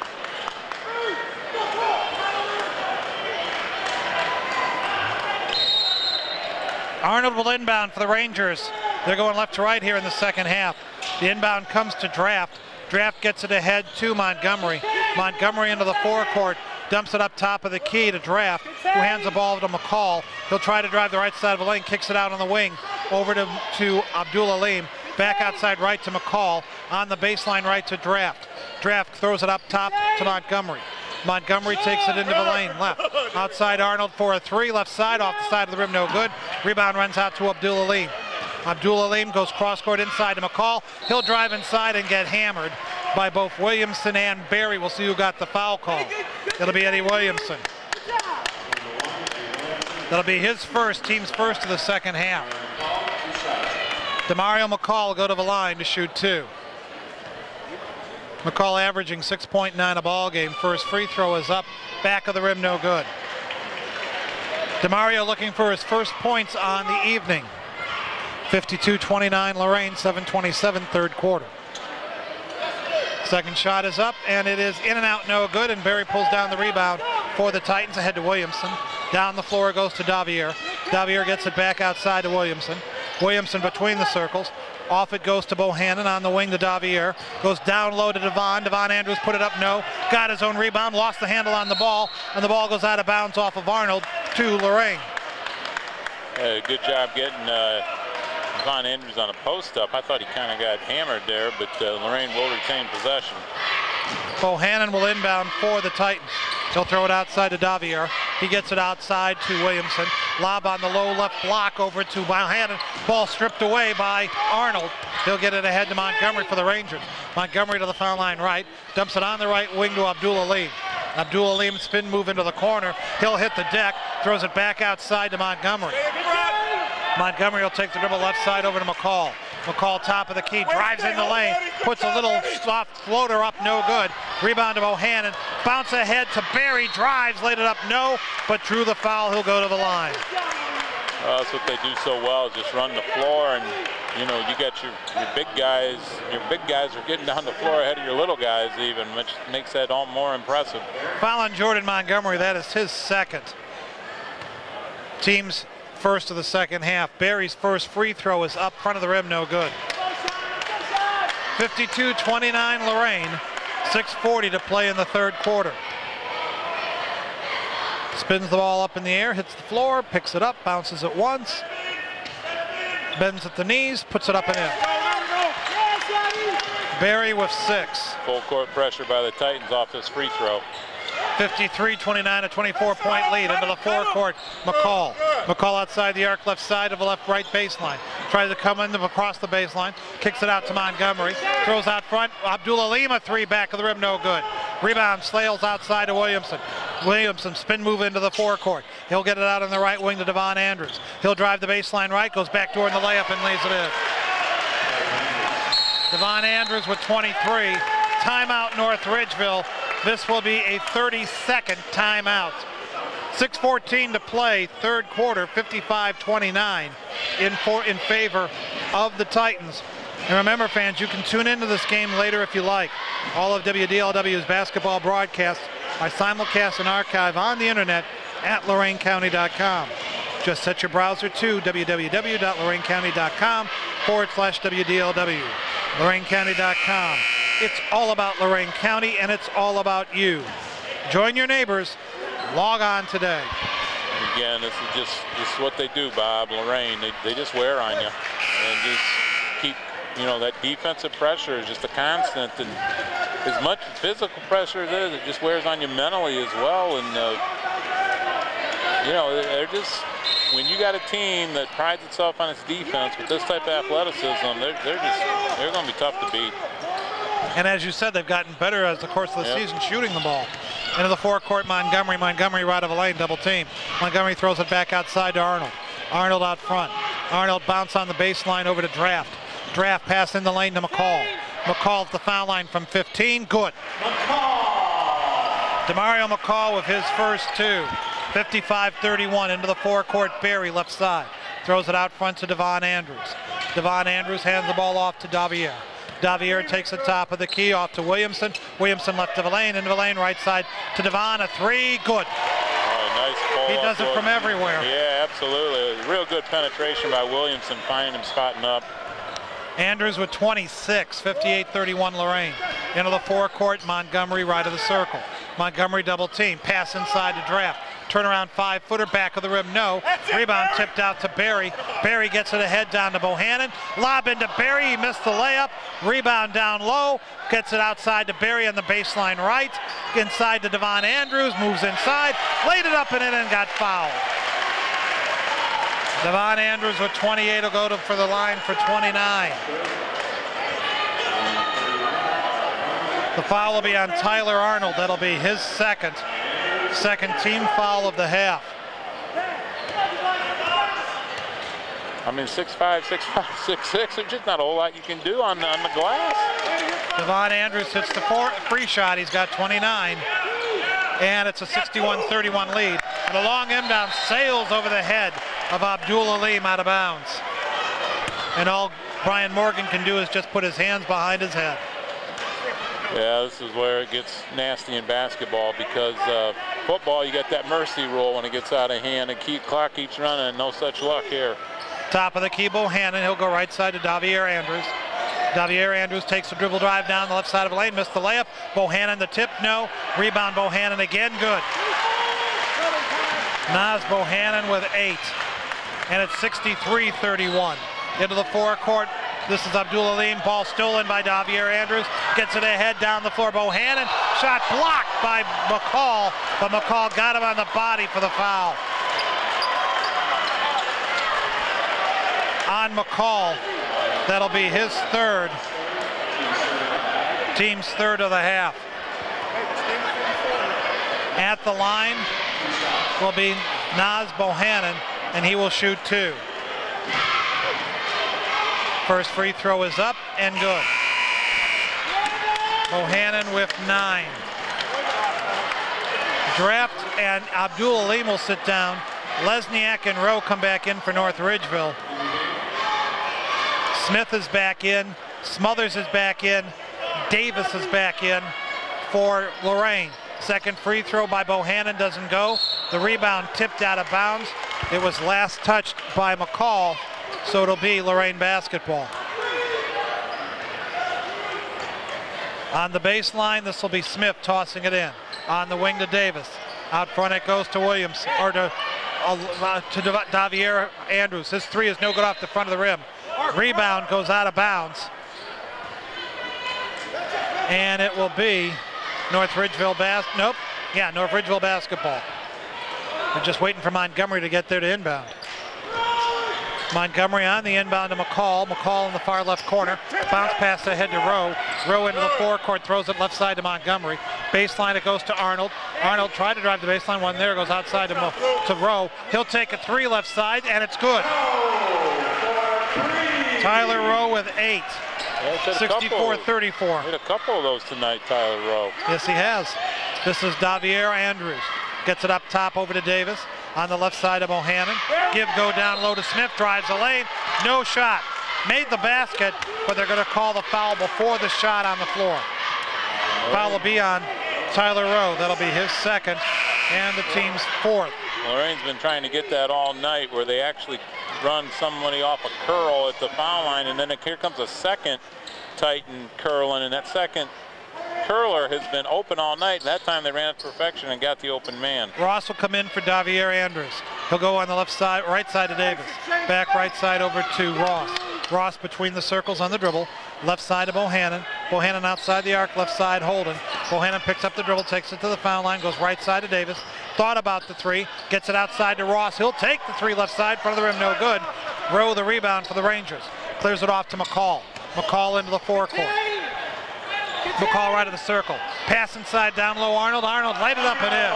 Arnold will inbound for the Rangers. They're going left to right here in the second half. The inbound comes to Draft. Draft gets it ahead to Montgomery. Montgomery into the forecourt. Dumps it up top of the key to Draft, who hands the ball to McCall. He'll try to drive the right side of the lane, kicks it out on the wing, over to Abdul Alim. Back outside right to McCall, on the baseline right to Draft. Draft throws it up top to Montgomery. Montgomery takes it into the lane, left. Outside Arnold for a 3, left side, off the side of the rim, no good. Rebound runs out to Abdul Alim. Abdul Alim goes cross-court inside to McCall. He'll drive inside and get hammered by both Williamson and Barry. We'll see who got the foul call. It'll be Eddie Williamson. That'll be his first, team's first of the second half. Demario McCall will go to the line to shoot 2. McCall averaging 6.9 a ball game. First free throw is up, back of the rim, no good. Demario looking for his first points on the evening. 52-29 Lorain, 7:27 third quarter. Second shot is up, and it is in and out, no good, and Barry pulls down the rebound for the Titans, ahead to Williamson. Down the floor it goes to Davier. Davier gets it back outside to Williamson. Williamson between the circles. Off it goes to Bohannon, on the wing to Davier. Goes down low to Devon. Devon Andrews put it up, no. got his own rebound, lost the handle on the ball, and the ball goes out of bounds off of Arnold to Lorain. Good job getting Von Andrews on a post-up. I thought he kind of got hammered there, but Lorain will retain possession. Bohannon will inbound for the Titans. He'll throw it outside to Davier. He gets it outside to Williamson. Lob on the low left block over to Bohannon. Ball stripped away by Arnold. He'll get it ahead to Montgomery for the Rangers. Montgomery to the foul line right. Dumps it on the right wing to Abdul-Aleem. Abdul-Aleem spin move into the corner. He'll hit the deck. Throws it back outside to Montgomery. Montgomery will take the dribble left side over to McCall. McCall top of the key, drives in the lane, puts a little soft floater up, no good. Rebound to Bohannon, bounce ahead to Barry, drives, laid it up, no, but drew the foul, he'll go to the line. That's what they do so well, just run the floor, and you know, you got your big guys are getting down the floor ahead of your little guys even, which makes that all more impressive. Foul on Jordan Montgomery, that is his second. Team's first of the second half. Barry's first free throw is up front of the rim, no good. 52-29 Lorain, 6:40 to play in the third quarter. Spins the ball up in the air, hits the floor, picks it up, bounces it once, bends at the knees, puts it up and in. Barry with 6. Full court pressure by the Titans off this free throw. 53-29, a 24-point lead into the forecourt. McCall. McCall outside the arc, left side of the left-right baseline. Tries to come in across the baseline. Kicks it out to Montgomery. Throws out front. Abdul-Aleem, a three back of the rim, no good. Rebound, Slales outside to Williamson. Williamson spin move into the forecourt. He'll get it out on the right wing to Devon Andrews. He'll drive the baseline right, goes backdoor in the layup and lays it in. Devon Andrews with 23. Timeout North Ridgeville. This will be a 30-second timeout. 6:14 to play, third quarter, 55-29 in favor of the Titans. And remember, fans, you can tune into this game later if you like. All of WDLW's basketball broadcasts are simulcast and archived on the internet at loraincounty.com. Just set your browser to www.loraincounty.com/WDLW. loraincounty.com. It's all about Lorain County, and it's all about you. Join your neighbors. Log on today. Again, this is what they do, Bob. Lorain, they just wear on you and just keep, you know, that defensive pressure is just a constant, and as much physical pressure as it is, it just wears on you mentally as well. And you know, they're just, when you got a team that prides itself on its defense with this type of athleticism, they're going to be tough to beat. And as you said, they've gotten better as the course of the season shooting the ball. Into the forecourt, Montgomery. Montgomery right of a lane, double team. Montgomery throws it back outside to Arnold. Arnold out front. Arnold bounce on the baseline over to Draft. Draft pass in the lane to McCall. McCall at the foul line from 15, good. DeMario McCall with his first two. 55-31 into the forecourt, Barry left side. Throws it out front to Devon Andrews. Devon Andrews hands the ball off to Davier. Davier takes the top of the key off to Williamson. Williamson left of the lane, into the lane, right side to Devon, a three, good. Nice ball. He does it from everywhere. Yeah, absolutely. Real good penetration by Williamson, finding him spotting up. Andrews with 26, 58-31 Lorain. Into the forecourt, Montgomery right of the circle. Montgomery double team, pass inside to Draft. Turnaround 5-footer, back of the rim, no. Rebound tipped out to Barry. Barry gets it ahead down to Bohannon. Lob into Barry, he missed the layup. Rebound down low, gets it outside to Barry on the baseline right. Inside to Devon Andrews, moves inside, laid it up and in and got fouled. Devon Andrews with 28 will go for the line for 29. The foul will be on Tyler Arnold. That'll be his second team foul of the half. I mean, 6'5", 6'6", there's just not a whole lot you can do on the glass. Devon Andrews hits the free shot. He's got 29. And it's a 61-31 lead. And a long inbound sails over the head of Abdul-Aleem out of bounds. And all Brian Morgan can do is just put his hands behind his head. Yeah, this is where it gets nasty in basketball, because football, you got that mercy rule when it gets out of hand, and clock keeps running, and no such luck here. Top of the key, Bohannon. He'll go right side to Davier Andrews. Davier Andrews takes the dribble drive down the left side of the lane, missed the layup. Bohannon the tip, no. Rebound Bohannon again, good. Naz Bohannon with 8. And it's 63-31. Into the forecourt. This is Abdul Aleem. Ball stolen by Davier Andrews. Gets it ahead down the floor. Bohannon. Shot blocked by McCall, but McCall got him on the body for the foul. On McCall. That'll be his third. Team's third of the half. At the line will be Naz Bohannon, and he will shoot 2. First free throw is up and good. Bohannon with 9. Draft and Abdul Aleem will sit down. Lesniak and Rowe come back in for North Ridgeville. Smith is back in. Smothers is back in. Davis is back in for Lorain. Second free throw by Bohannon doesn't go. The rebound tipped out of bounds. It was last touched by McCall, so it'll be Lorain basketball. On the baseline, this will be Smith tossing it in. On the wing to Davis. Out front it goes to Williams, or to Davier Andrews. His 3 is no good off the front of the rim. Rebound goes out of bounds. And it will be North Ridgeville North Ridgeville basketball. We're just waiting for Montgomery to get there to inbound. Montgomery on the inbound to McCall. McCall in the far left corner. Bounce pass ahead to Rowe. Rowe into the forecourt, throws it left side to Montgomery. Baseline, it goes to Arnold. Arnold tried to drive the baseline. One there, goes outside to Rowe. He'll take a 3 left side, and it's good. Tyler Rowe with 8. 64-34. Hit a couple of those tonight, Tyler Rowe. Yes, he has. This is Davier Andrews. Gets it up top over to Davis. On the left side of Bohannon. Give go down low to Smith. Drives the lane. No shot. Made the basket, but they're going to call the foul before the shot on the floor. Foul will be on Tyler Rowe. That'll be his second and the team's 4th. Lorain's been trying to get that all night, where they actually run somebody off a curl at the foul line, and then here comes a second Titan curling, and that second curler has been open all night. That time they ran it to perfection and got the open man. Ross will come in for Davier Andrews. He'll go on the left side, right side to Davis. Back right side over to Ross. Ross between the circles on the dribble. Left side to Bohannon. Bohannon outside the arc, left side Holden. Bohannon picks up the dribble, takes it to the foul line, goes right side to Davis. Thought about the 3, gets it outside to Ross. He'll take the 3 left side, front of the rim, no good. Rowe the rebound for the Rangers. Clears it off to McCall. McCall into the forecourt. McCall right of the circle. Pass inside, down low, Arnold. Arnold light it up and in.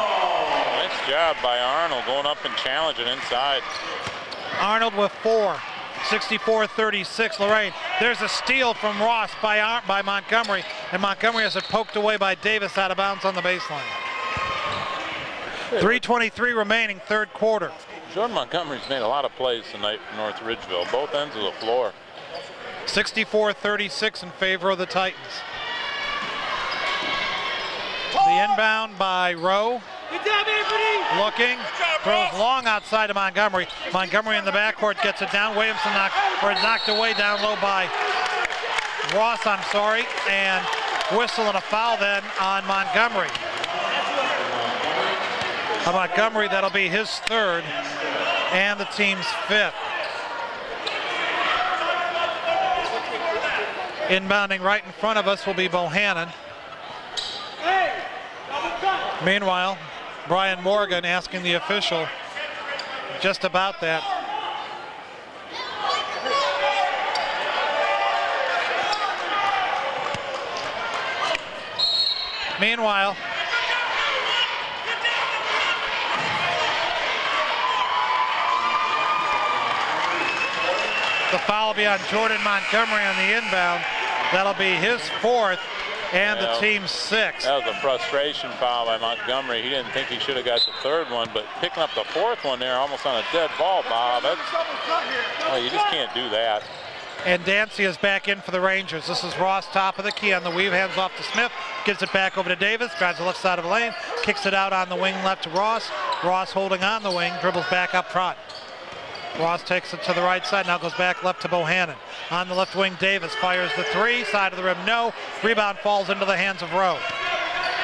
Nice job by Arnold going up and challenging inside. Arnold with 4. 64-36, Lorain. There's a steal from Ross by Montgomery, and Montgomery has it poked away by Davis out of bounds on the baseline. 3:23 remaining, third quarter. Jordan Montgomery's made a lot of plays tonight for North Ridgeville, both ends of the floor. 64-36 in favor of the Titans. The inbound by Rowe. Looking, throws long outside to Montgomery. Montgomery in the backcourt gets it down. Williamson knocked away down low by Ross, and whistle and a foul then on Montgomery. Montgomery, that'll be his 3rd and the team's 5th. Inbounding right in front of us will be Bohannon. Meanwhile, Brian Morgan asking the official just about that. Meanwhile, the foul will be on Jordan Montgomery on the inbound. That'll be his 4th and the team's 6th. That was a frustration foul by Montgomery. He didn't think he should have got the 3rd one, but picking up the 4th one there almost on a dead ball, Bob. You just can't do that. And Dancy is back in for the Rangers. This is Ross, top of the key on the weave, hands off to Smith, gives it back over to Davis, drives the left side of the lane, kicks it out on the wing left to Ross. Ross holding on the wing, dribbles back up front. Ross takes it to the right side, now goes back left to Bohannon. On the left wing, Davis fires the three, side of the rim, no. Rebound falls into the hands of Rowe.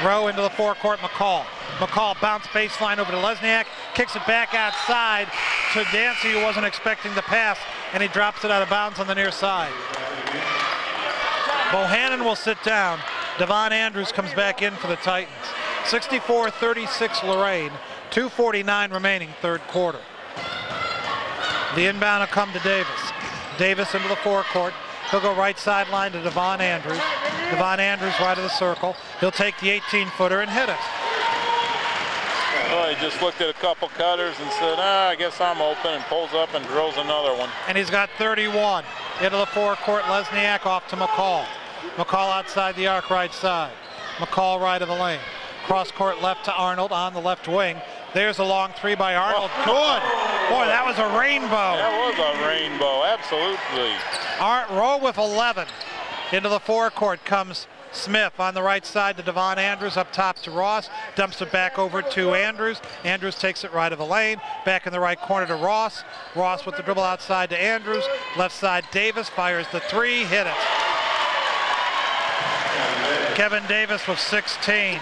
Rowe into the forecourt, McCall. McCall bounce baseline over to Lesniak, kicks it back outside to Dancy, who wasn't expecting the pass, and he drops it out of bounds on the near side. Bohannon will sit down. Devon Andrews comes back in for the Titans. 64-36 Lorain, 2:49 remaining, third quarter. The inbound will come to Davis. Davis into the forecourt. He'll go right sideline to Devon Andrews. Devon Andrews right of the circle. He'll take the 18-footer and hit it. Well, he just looked at a couple cutters and said, I guess I'm open, and pulls up and drills another one. And he's got 31. Into the forecourt, Lesniak off to McCall. McCall outside the arc right side. McCall right of the lane. Cross court left to Arnold on the left wing. There's a long three by Arnold. Good. Boy, that was a rainbow. That was a rainbow, absolutely. Rowe with 11. Into the forecourt comes Smith on the right side to Devon Andrews, up top to Ross, dumps it back over to Andrews. Andrews takes it right of the lane, back in the right corner to Ross. Ross with the dribble outside to Andrews. Left side, Davis fires the three, hit it. Kevin Davis with 16.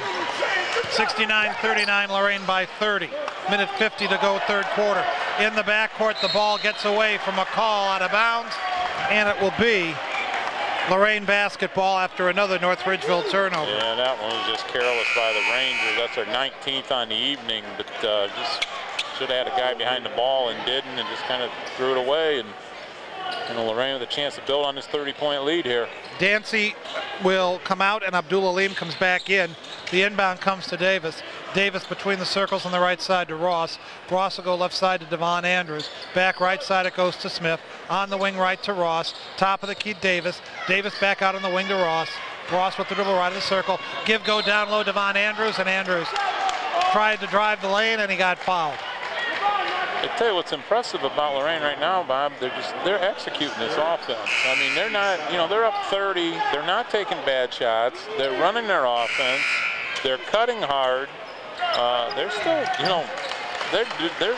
69-39, Lorain by 30. Minute 50 to go, third quarter. In the backcourt, the ball gets away from McCall out of bounds, and it will be Lorain basketball after another North Ridgeville turnover. Yeah, that one was just careless by the Rangers. That's their 19th on the evening, but just should have had a guy behind the ball and didn't, and just kind of threw it away. And Lorain with a chance to build on this 30-point lead here. Dancy will come out, and Abdul Alim comes back in. The inbound comes to Davis. Davis between the circles on the right side to Ross. Ross will go left side to Devon Andrews. Back right side it goes to Smith. On the wing right to Ross. Top of the key, Davis. Davis back out on the wing to Ross. Ross with the dribble right of the circle. Give go down low, Devon Andrews, and Andrews tried to drive the lane, and he got fouled. I tell you what's impressive about Lorain right now, Bob, they're executing this offense. I mean, they're not, they're up 30, they're not taking bad shots, they're running their offense, they're cutting hard, they're still, they're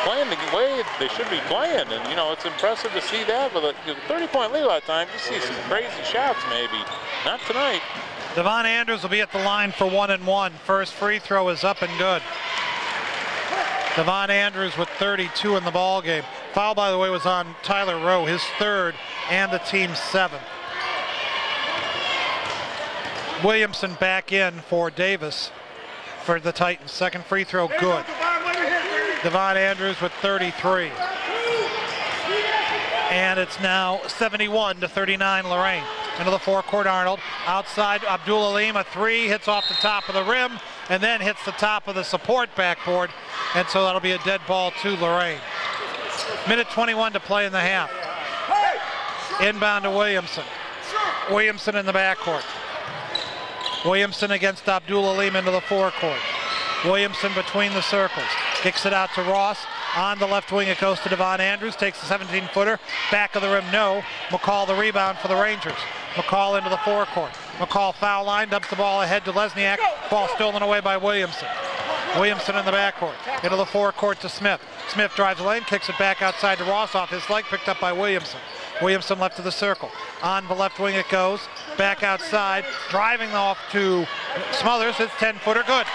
playing the way they should be playing, and it's impressive to see that. With a 30-point lead a lot of times, you see some crazy shots maybe. Not tonight. Devon Andrews will be at the line for 1 and 1. First free throw is up and good. Devon Andrews with 32 in the ball game. Foul, by the way, was on Tyler Rowe, his third and the team's 7th. Williamson back in for Davis for the Titans. Second free throw, good. Devon Andrews with 33. And it's now 71-39 Lorain. Into the forecourt, Arnold. Outside, Abdul Alim, a three, hits off the top of the rim, and then hits the top of the support backboard. And so that'll be a dead ball to Lorain. Minute 21 to play in the half. Inbound to Williamson. Williamson in the backcourt. Williamson against Abdul Alim into the forecourt. Williamson between the circles. Kicks it out to Ross. On the left wing it goes to Devon Andrews. Takes the 17-footer. Back of the rim, no. McCall the rebound for the Rangers. McCall into the forecourt. McCall foul line, dumps the ball ahead to Lesniak. Ball stolen away by Williamson. Williamson in the backcourt. Into the forecourt to Smith. Smith drives the lane, kicks it back outside to Ross off his leg, picked up by Williamson. Williamson left to the circle. On the left wing it goes. Back outside, driving off to Smothers. It's 10-footer, good.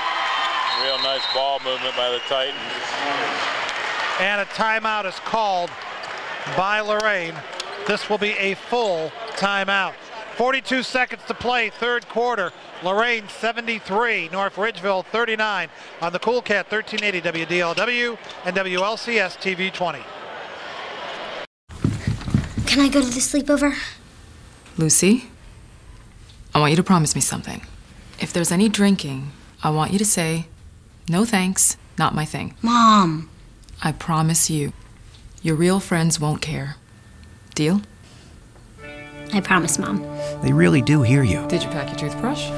Real nice ball movement by the Titans. And a timeout is called by Lorain. This will be a full timeout. 42 seconds to play, third quarter. Lorain 73, North Ridgeville 39 on the Cool Cat 1380 WDLW and WLCS TV 20. Can I go to the sleepover? Lucy, I want you to promise me something. If there's any drinking, I want you to say, no thanks, not my thing. Mom. I promise you, your real friends won't care. Deal? I promise, Mom. They really do hear you. Did you pack your toothbrush?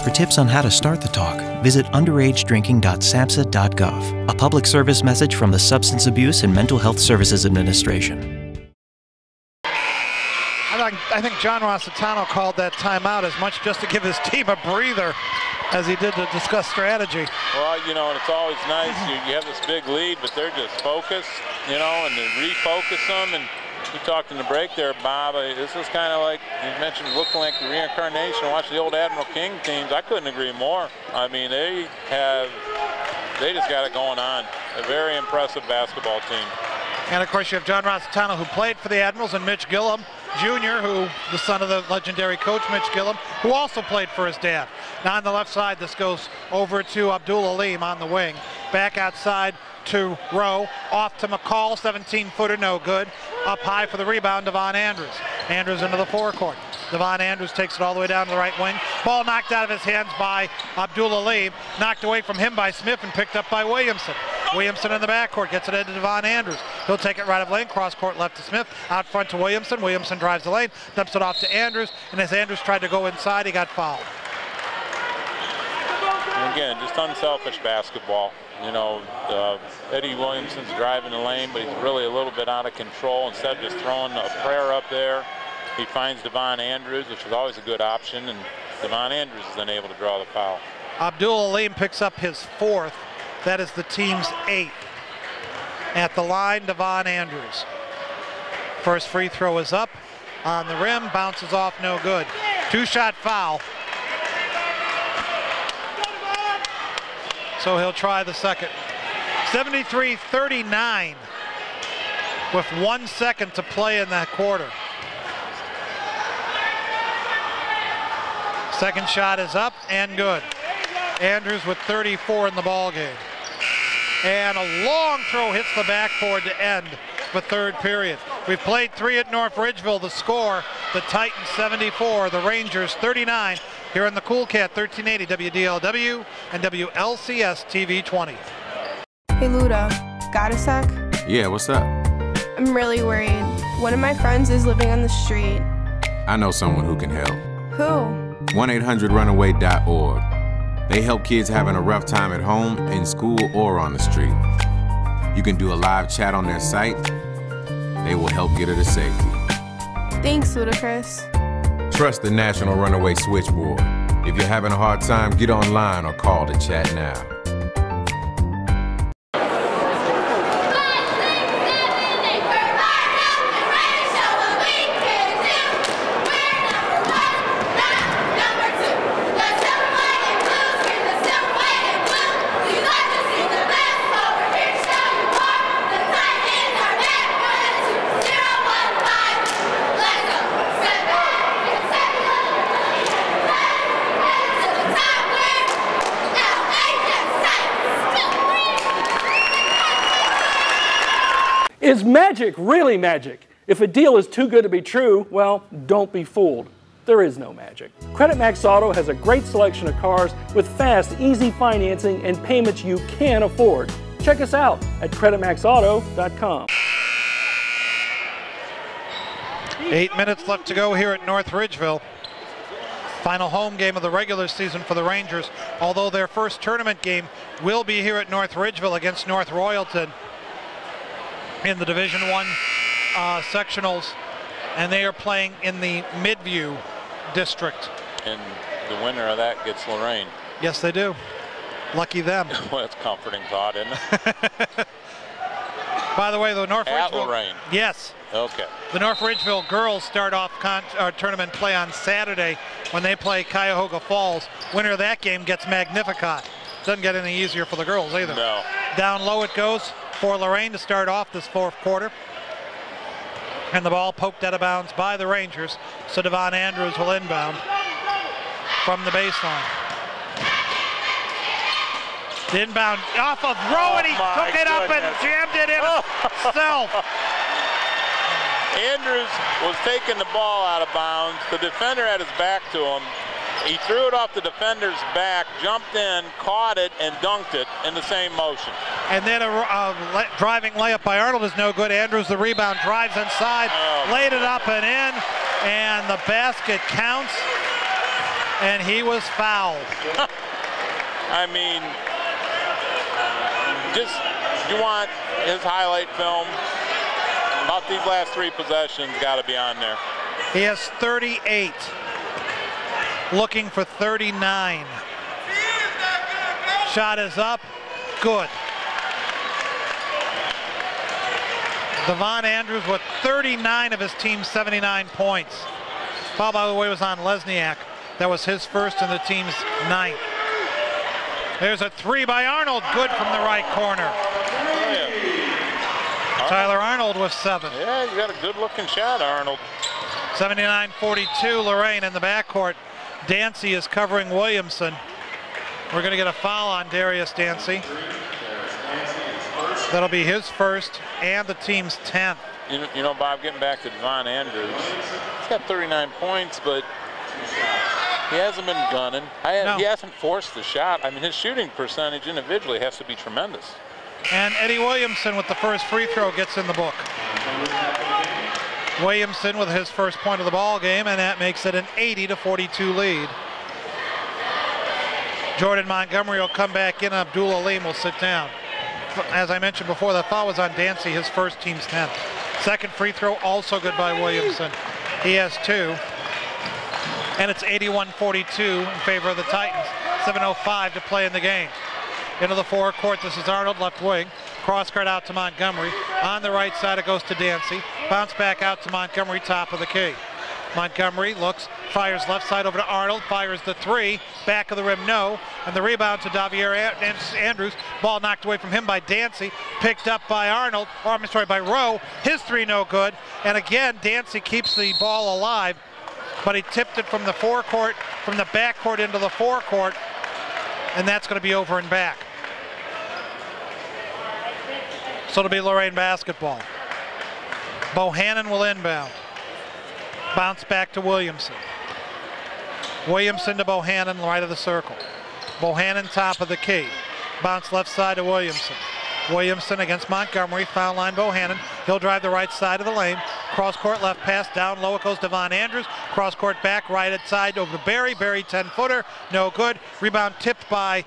For tips on how to start the talk, visit underagedrinking.samhsa.gov. A public service message from the Substance Abuse and Mental Health Services Administration. I think John Rossitano called that timeout as much just to give his team a breather. as he did to discuss strategy. Well, you know, and it's always nice. You have this big lead, but they're just focused, you know, and they refocus them. And you talked in the break there, Bob. This is kind of like, you mentioned looking like the reincarnation. Watch the old Admiral King teams. I couldn't agree more. I mean, they just got it going on. A very impressive basketball team. And of course you have John Rossitano, who played for the Admirals, and Mitch Gillum Jr., who the son of the legendary coach Mitch Gillum, who also played for his dad. Now on the left side, this goes over to Abdul Aleem on the wing. Back outside to Rowe, off to McCall, 17-footer, no good. Up high for the rebound, Devon Andrews. Andrews into the forecourt. Devon Andrews takes it all the way down to the right wing. Ball knocked out of his hands by Abdul Aleem, knocked away from him by Smith and picked up by Williamson. Williamson in the backcourt gets it into Devon Andrews. He'll take it right of lane, cross court left to Smith, out front to Williamson. Williamson drives the lane, dumps it off to Andrews, and as Andrews tried to go inside, he got fouled. And again, just unselfish basketball. You know, Eddie Williamson's driving the lane, but he's really a little bit out of control. Instead of just throwing a prayer up there, he finds Devon Andrews, which is always a good option, and Devon Andrews is then able to draw the foul. Abdul Aleem picks up his 4th. That is the team's 8th. At the line, Devon Andrews. First free throw is up on the rim, bounces off, no good. 2-shot foul. So he'll try the second. 73-39 with 1 second to play in that quarter. Second shot is up and good. Andrews with 34 in the ball game. And a long throw hits the backboard to end the third period. We've played 3 at North Ridgeville. The score, the Titans 74, the Rangers 39. Here in the Cool Cat 1380 WDLW and WLCS TV 20. Hey Luda, got a sec? Yeah, what's up? I'm really worried. One of my friends is living on the street. I know someone who can help. Who? 1-800-RUNAWAY.org. They help kids having a rough time at home, in school, or on the street. You can do a live chat on their site. They will help get her to safety. Thanks, Ludacris. Trust the National Runaway Switchboard. If you're having a hard time, get online or call to chat now. Is magic really magic? If a deal is too good to be true, well, don't be fooled. There is no magic. Credit Max Auto has a great selection of cars with fast, easy financing and payments you can afford. Check us out at creditmaxauto.com. 8 minutes left to go here at North Ridgeville. Final home game of the regular season for the Rangers, although their first tournament game will be here at North Ridgeville against North Royalton in the Division I sectionals, and they are playing in the Midview district. And the winner of that gets Lorain. Yes, they do. Lucky them. Well, that's a comforting thought, isn't it? By the way, the North Ridgeville. Lorain. Yes. Okay. The North Ridgeville girls start off tournament play on Saturday when they play Cuyahoga Falls. Winner of that game gets Magnificat. Doesn't get any easier for the girls either. No. Down low it goes for Lorain to start off this 4th quarter. And the ball poked out of bounds by the Rangers, so Devon Andrews will inbound from the baseline. The inbound off of Rowe, and he took it up and jammed it in himself. Andrews was taking the ball out of bounds. The defender had his back to him. He threw it off the defender's back, jumped in, caught it, and dunked it in the same motion. And then a driving layup by Arnold is no good. Andrews, the rebound, drives inside, laid it up and in, and the basket counts, and he was fouled. I mean, just, you want his highlight film. About these last 3 possessions got to be on there. He has 38. Looking for 39. Shot is up. Good. Devon Andrews with 39 of his team's 79 points. Foul, by the way, was on Lesniak. That was his first and the team's 9th. There's a 3 by Arnold. Good from the right corner. Oh, yeah. Tyler Arnold with 7. Yeah, you got a good-looking shot, Arnold. 79-42, Lorain in the backcourt. Dancy is covering Williamson. We're going to get a foul on Darius Dancy. That'll be his first and the team's 10th. You know, Bob, getting back to Devon Andrews, he's got 39 points, but he hasn't been gunning. He hasn't forced the shot. I mean, his shooting percentage individually has to be tremendous. And Eddie Williamson with the first free throw gets in the book. Williamson with his first point of the ball game, and that makes it an 80-42 lead. Jordan Montgomery will come back in. Abdul Aleem will sit down. As I mentioned before, the foul was on Dancy, his first, team's 10th. Second free throw also good by Williamson. He has 2. And it's 81-42 in favor of the Titans. 7:05 to play in the game. Into the forecourt, this is Arnold, left wing. Cross court out to Montgomery. On the right side, it goes to Dancy. Bounce back out to Montgomery, top of the key. Montgomery looks, fires left side over to Arnold, fires the 3, back of the rim, no, and the rebound to Davier Andrews. Ball knocked away from him by Dancy, picked up by Arnold, or I'm sorry, by Rowe. His 3 no good, and again, Dancy keeps the ball alive, but he tipped it from the forecourt, from the backcourt into the forecourt, and that's going to be over and back. So it'll be Lorain basketball. Bohannon will inbound. Bounce back to Williamson. Williamson to Bohannon, right of the circle. Bohannon, top of the key. Bounce left side to Williamson. Williamson against Montgomery, foul line Bohannon. He'll drive the right side of the lane. Cross court left pass, down low it goes to Devon Andrews. Cross court back, right side over to Barry. Barry 10-footer, no good. Rebound tipped by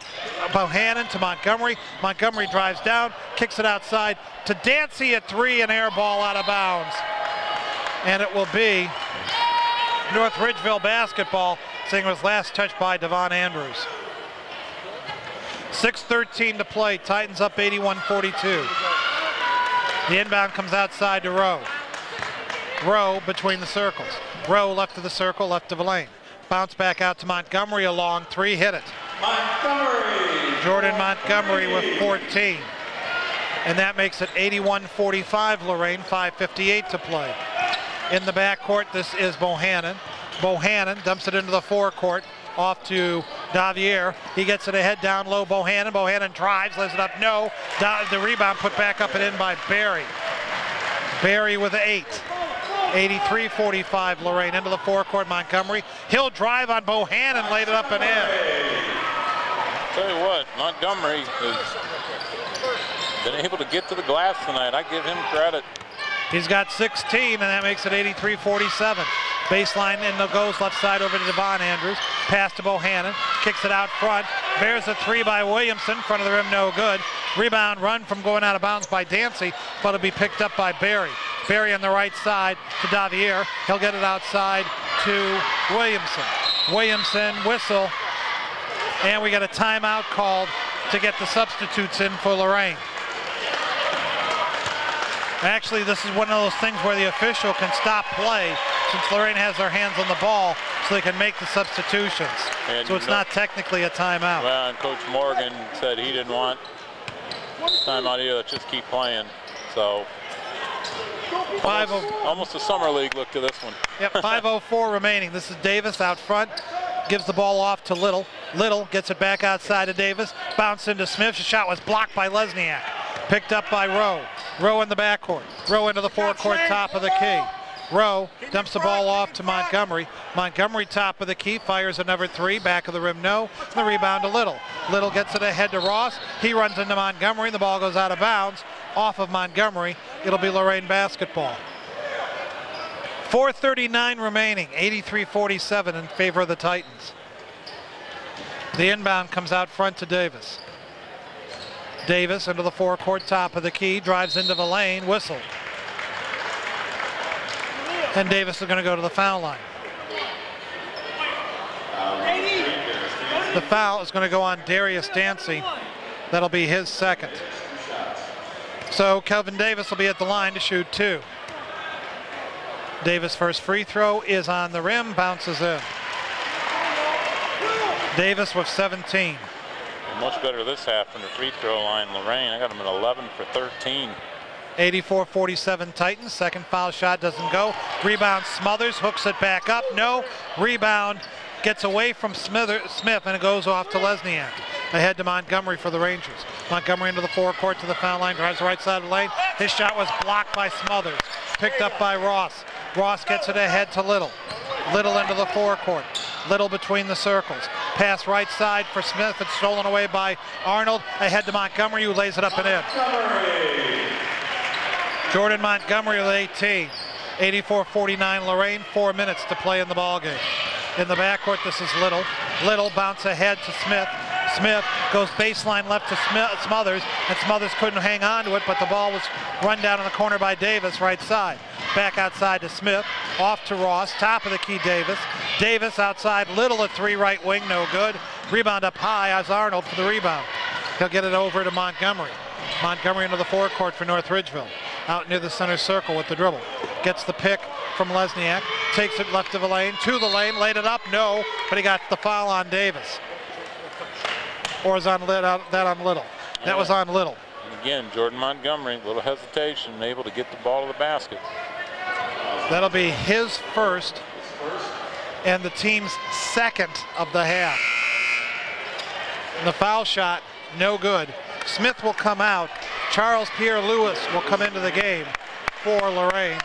Bohannon to Montgomery. Montgomery drives down, kicks it outside to Dancy at 3, and air ball out of bounds. And it will be North Ridgeville basketball, seeing it was last touched by Devon Andrews. 6:13 to play, Titans up 81-42. The inbound comes outside to Rowe. Rowe between the circles. Rowe left of the circle, left of the lane. Bounce back out to Montgomery, a long 3, hit it. Montgomery! Jordan Montgomery with 14. And that makes it 81-45, Lorain, 5:58 to play. In the backcourt, this is Bohannon. Bohannon dumps it into the forecourt, off to Davier. He gets it ahead down low, Bohannon. Bohannon drives, lays it up, no. The rebound put back up and in by Barry. Barry with 8. 83-45, Lorain into the forecourt, Montgomery. He'll drive on Bohannon, laid it up and in. Tell you what, Montgomery has been able to get to the glass tonight. I give him credit. He's got 16, and that makes it 83-47. Baseline in the goes left side over to Devon Andrews. Pass to Bohannon. Kicks it out front. Bears a 3 by Williamson. Front of the rim, no good. Rebound run from going out of bounds by Dancy, but it'll be picked up by Barry. Barry on the right side to Davier. He'll get it outside to Williamson. Williamson whistle. And we got a timeout called to get the substitutes in for Lorain. Actually, this is one of those things where the official can stop play since Lorain has their hands on the ball so they can make the substitutions. And so it's not technically a timeout. Well, and Coach Morgan said he didn't want timeout either. Let's just keep playing. So almost a summer league look to this one. Yep, 5:04 remaining. This is Davis out front. Gives the ball off to Little. Little gets it back outside to Davis. Bounce into Smith. The shot was blocked by Lesniak. Picked up by Rowe. Rowe in the backcourt. Rowe into the forecourt, top of the key. Rowe dumps the ball off to Montgomery. Montgomery, top of the key, fires another 3. Back of the rim, no. The rebound to Little. Little gets it ahead to Ross. He runs into Montgomery. The ball goes out of bounds. Off of Montgomery. It'll be Lorain basketball. 4:39 remaining. 83-47 in favor of the Titans. The inbound comes out front to Davis. Davis into the forecourt, top of the key, drives into the lane, whistle. And Davis is going to go to the foul line. The foul is going to go on Darius Dancy. That'll be his second. So Kelvin Davis will be at the line to shoot 2. Davis' first free throw is on the rim, bounces in. Davis with 17. Much better this half from the free throw line. Lorain, I got him at 11 for 13. 84-47 Titans. Second foul shot doesn't go. Rebound Smothers, hooks it back up. No. Rebound gets away from Smith, and it goes off to Lesniak. Ahead to Montgomery for the Rangers. Montgomery into the forecourt to the foul line, drives the right side of the lane. His shot was blocked by Smothers. Picked up by Ross. Ross gets it ahead to Little. Little into the forecourt. Little between the circles. Pass right side for Smith. It's stolen away by Arnold. Ahead to Montgomery, who lays it up and in. Jordan Montgomery with 18. 84-49 Lorain. 4 minutes to play in the ballgame. In the backcourt, this is Little. Little bounce ahead to Smith. Smith goes baseline left to Smothers, and Smothers couldn't hang on to it, but the ball was run down in the corner by Davis, right side. Back outside to Smith, off to Ross, top of the key Davis. Davis outside, Little at 3 right wing, no good. Rebound up high as Arnold for the rebound. He'll get it over to Montgomery. Montgomery into the forecourt for North Ridgeville. Out near the center circle with the dribble. Gets the pick from Lesniak, takes it left of the lane, to the lane, laid it up, no, but he got the foul on Davis. Or is on that on Little? That was on Little. And again, Jordan Montgomery, a little hesitation, able to get the ball to the basket. That'll be his first and the team's second of the half. And the foul shot, no good. Smith will come out. Charles Pierre-Louis will come into the game for Lorain.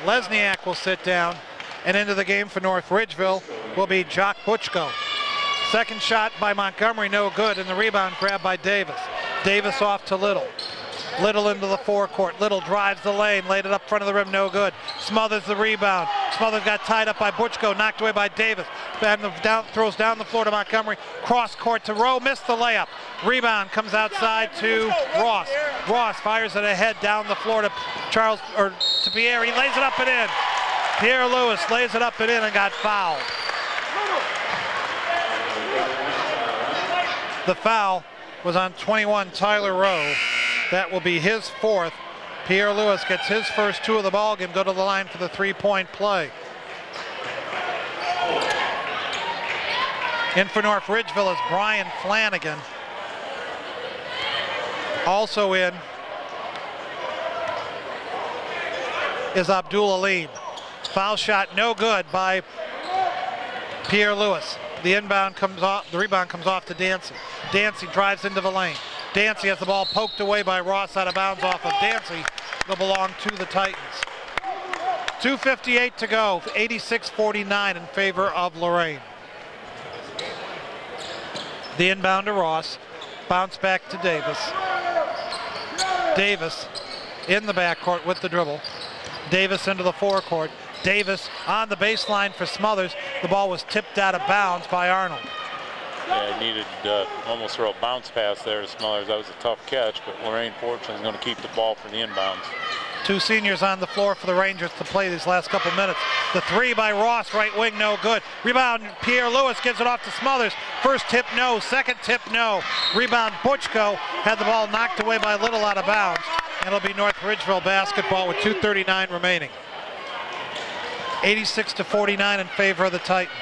Lesniak will sit down, and into the game for North Ridgeville will be Jock Butchko. Second shot by Montgomery, no good, and the rebound grabbed by Davis. Davis off to Little. Little into the forecourt. Little drives the lane, laid it up front of the rim, no good. Smothers the rebound. Smothers got tied up by Butchko, knocked away by Davis. Throws down the floor to Montgomery. Cross court to Rowe, missed the layup. Rebound comes outside to Ross. Ross fires it ahead down the floor to to Pierre. He lays it up and in. Pierre-Louis lays it up and in and got fouled. The foul was on 21, Tyler Rowe. That will be his fourth. Pierre-Louis gets his first 2 of the ball game, go to the line for the 3-point play. In for North Ridgeville is Brian Flanagan. Also in is Abdul Alim. Foul shot no good by Pierre-Louis. The rebound comes off to Dancy. Dancy drives into the lane. Dancy has the ball poked away by Ross out of bounds off of Dancy. It'll belong to the Titans. 2:58 to go, 86-49 in favor of Lorain. The inbound to Ross, bounce back to Davis. Davis in the backcourt with the dribble. Davis into the forecourt. Davis on the baseline for Smothers. The ball was tipped out of bounds by Arnold. Yeah, he needed almost throw a bounce pass there to Smothers. That was a tough catch, but Lorain fortunately is going to keep the ball for the inbounds. 2 seniors on the floor for the Rangers to play these last couple minutes. The 3 by Ross, right wing, no good. Rebound, Pierre-Louis gives it off to Smothers. First tip, no. Second tip, no. Rebound, Butchko had the ball knocked away by Little out of bounds. And it'll be North Ridgeville basketball with 2:39 remaining. 86-49 in favor of the Titans.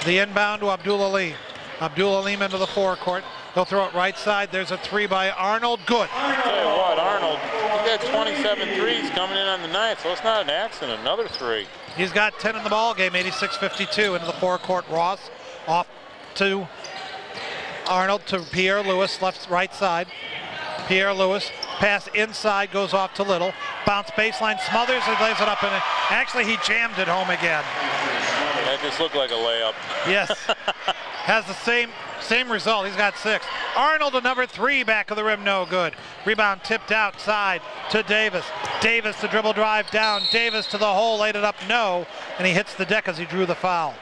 The inbound to Abdul Alim. Abdul Alim into the forecourt. He'll throw it right side. There's a 3 by Arnold. Good. I'll tell you what, Arnold, he got 27 threes coming in on the night, so it's not an accident. Another 3. He's got 10 in the ball game. 86-52 into the forecourt. Ross off to Arnold to Pierre-Louis, right side. Pierre-Louis, pass inside, goes off to Little. Bounce baseline, Smothers, and lays it up. And actually, he jammed it home again. That just looked like a layup. Yes. Has the same result. He's got 6. Arnold, another 3, back of the rim, no good. Rebound tipped outside to Davis. Davis, the dribble drive down. Davis to the hole, laid it up, no. And he hits the deck as he drew the foul.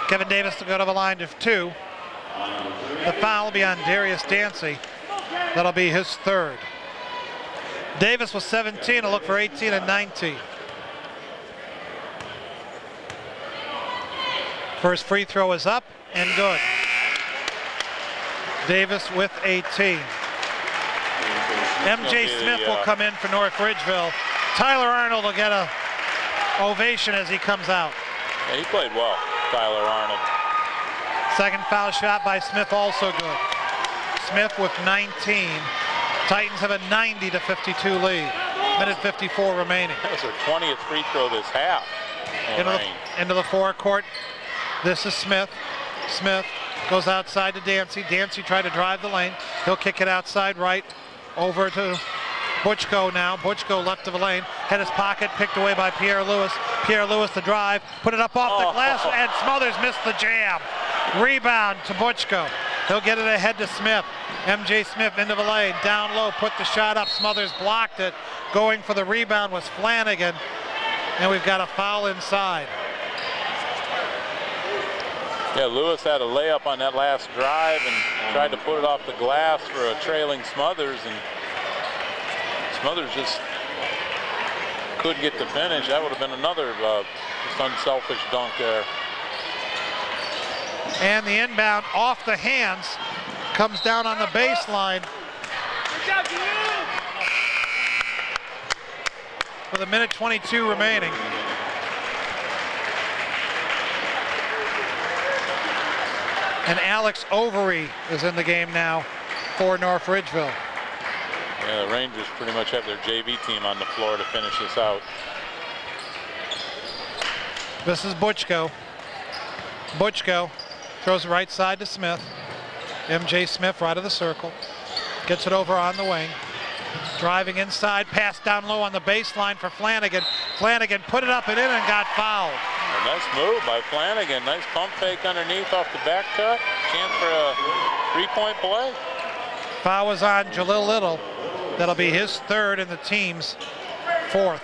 Kevin Davis to go to the line of 2. The foul will be on Darius Dancy. That'll be his 3rd. Davis was 17. He'll look for 18 and 19. First free throw is up and good. Davis with 18. M.J. Smith will come in for North Ridgeville. Tyler Arnold will get a ovation as he comes out. Yeah, he played well, Tyler Arnold. Second foul shot by Smith, also good. Smith with 19. Titans have a 90-52 lead. Minute 54 remaining. That was their 20th free throw this half. Into the forecourt. This is Smith. Smith goes outside to Dancy. Dancy tried to drive the lane. He'll kick it outside right over to Butchko now. Butchko left of the lane. Had his pocket picked away by Pierre Lewis. Pierre Lewis the drive. Put it up off the glass and Smothers missed the jam. Rebound to Butchko. He'll get it ahead to Smith. M.J. Smith into the lane. Down low. Put the shot up. Smothers blocked it. Going for the rebound was Flanagan. And we've got a foul inside. Yeah, Lewis had a layup on that last drive and tried to put it off the glass for a trailing Smothers, and Smothers just couldn't get the finish. That would have been another just unselfish dunk there. And the inbound off the hands comes down on the baseline. With a minute 22 remaining. And Alex Overy is in the game now for North Ridgeville. Yeah, the Rangers pretty much have their JV team on the floor to finish this out. This is Butchko. Butchko throws it right side to Smith. M.J. Smith right of the circle. Gets it over on the wing. Driving inside, pass down low on the baseline for Flanagan. Flanagan put it up and in and got fouled. A nice move by Flanagan. Nice pump fake underneath off the back cut. Chance for a three-point play. Foul was on Jalil Little. That'll be his third and the team's fourth.